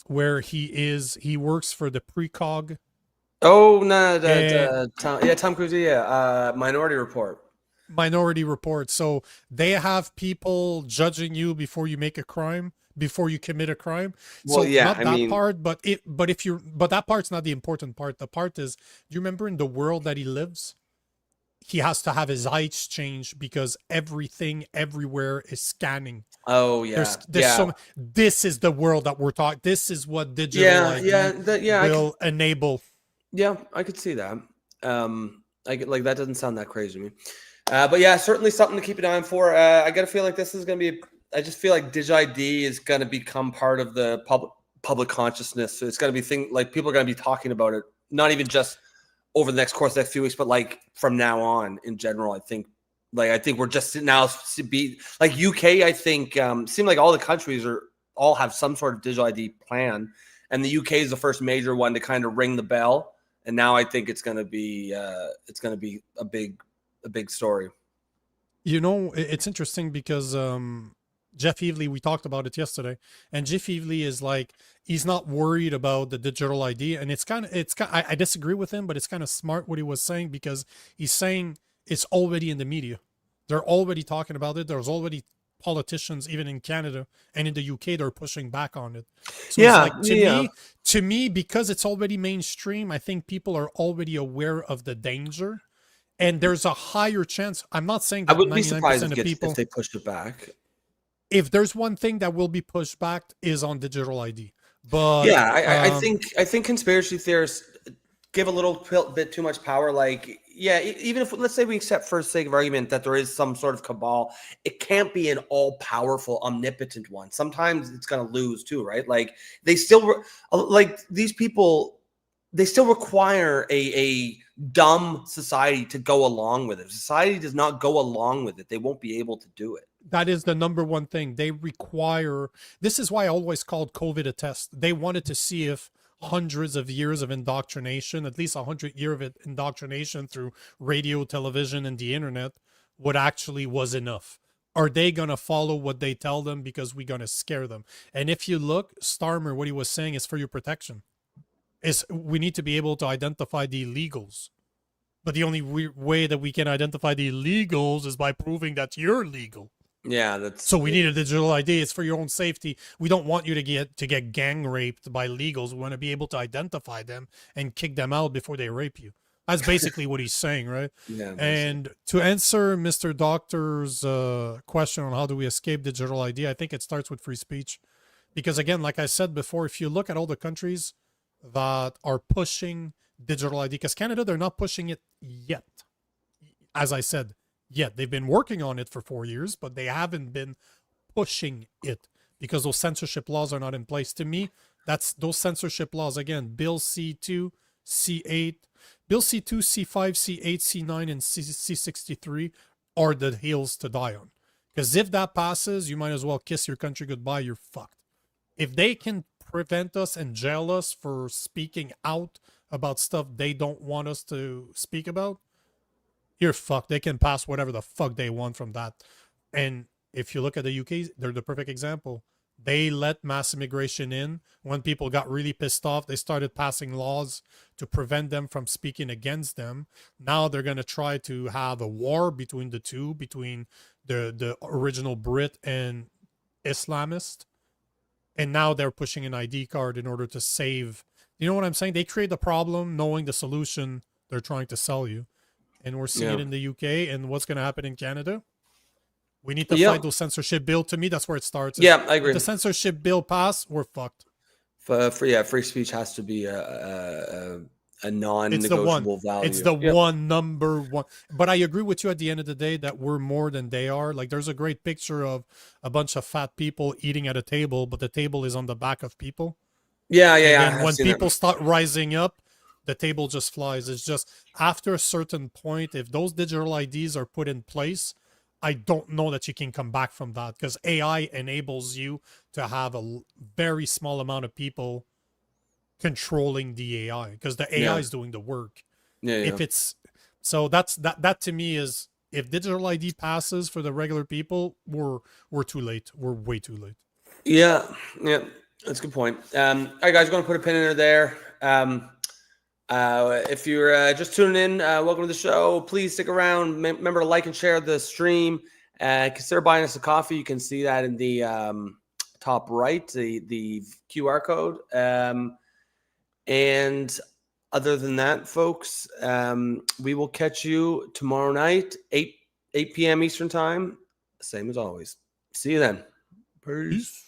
where he works for the precog? Oh no, Tom Cruise, Minority Report. Minority Report. So they have people judging you before you make a crime, before you commit a crime. Well, so yeah, not I that mean, part, but that part's not the important part. The part is, do you remember in the world that he lives, he has to have his eyes changed because everything everywhere is scanning. Oh yeah, this is the world that we're talking. This is what digital ID will enable. Yeah, I could see that. Like that doesn't sound that crazy to me. But yeah, certainly something to keep an eye on for. I got to feel like this is going to be. I just feel like Dig ID is going to become part of the public consciousness. So it's going to be like people are going to be talking about it, not even just over the next course of the next few weeks, but like from now on in general. I think we're just now to be like UK. I think seem like all the countries all have some sort of digital ID plan, and the UK is the first major one to kind of ring the bell. And now I think it's going to be a big story. You know, it's interesting because Jeff Heavley, we talked about it yesterday, and Jeff Heavley is like, he's not worried about the digital ID, and I disagree with him, but it's kind of smart what he was saying, because he's saying it's already in the media. They're already talking about it. There's already politicians, even in Canada and in the UK, they're pushing back on it. So yeah, it's like, to me, because it's already mainstream, I think people are already aware of the danger. And there's a higher chance. I'm not saying that I wouldn't be 99% surprised of people, if they pushed it back. If there's one thing that will be pushed back is on digital ID. But yeah, I think conspiracy theorists give a little bit too much power. Like yeah, even if, let's say we accept for sake of argument that there is some sort of cabal, it can't be an all-powerful, omnipotent one. Sometimes it's going to lose too, right? Like they still, like these people, they still require a dumb society to go along with it. If society does not go along with it, they won't be able to do it. That is the number one thing. They require, this is why I always called COVID a test. They wanted to see if hundreds of years of indoctrination, at least 100 years of indoctrination through radio, television, and the internet was enough. Are they going to follow what they tell them because we're going to scare them? And if you look, Starmer, what he was saying is for your protection. We need to be able to identify the illegals. But the only way that we can identify the illegals is by proving that you're legal. Yeah, that's so we need a digital ID. It's for your own safety. We don't want you to get gang raped by legals. We want to be able to identify them and kick them out before they rape you. That's basically what he's saying, right? Yeah. And to answer Mr. Doctor's question on how do we escape digital ID, I think it starts with free speech. Because again, like I said before, if you look at all the countries that are pushing digital ID, because Canada, they're not pushing it yet. As I said, yet. They've been working on it for 4 years, but they haven't been pushing it because those censorship laws are not in place. To me, that's those censorship laws, again, Bill C2, C8, Bill C2, C5, C8, C9, and C63 are the hills to die on. Because if that passes, you might as well kiss your country goodbye. You're fucked. If they can prevent us and jail us for speaking out about stuff they don't want us to speak about, you're fucked. They can pass whatever the fuck they want from that. And if you look at the UK, they're the perfect example. They let mass immigration in. When people got really pissed off, they started passing laws to prevent them from speaking against them. Now they're going to try to have a war between the two, between the original Brit and Islamist. And now they're pushing an ID card in order to save. You know what I'm saying? They create the problem knowing the solution they're trying to sell you. And we're seeing it in the UK. And what's going to happen in Canada? We need to fight those censorship bill. To me, that's where it starts. Yeah, I agree. If the censorship bill pass, we're fucked. Free speech has to be a non-negotiable value. It's the one number one. But I agree with you at the end of the day that we're more than they are. Like there's a great picture of a bunch of fat people eating at a table, but the table is on the back of people. Yeah. And when people start rising up, the table just flies. It's just after a certain point, if those digital IDs are put in place, I don't know that you can come back from that because AI enables you to have a very small amount of people controlling the AI because the AI is doing the work. If it's so that to me is if digital ID passes for the regular people, we're too late. We're way too late. Yeah, that's a good point. All right, guys, going to put a pin in there. If you're just tuning in, welcome to the show. Please stick around. Remember to like and share the stream. Consider buying us a coffee. You can see that in the top right, the QR code. And other than that, folks, we will catch you tomorrow night, 8 p.m. Eastern time. Same as always. See you then. Peace.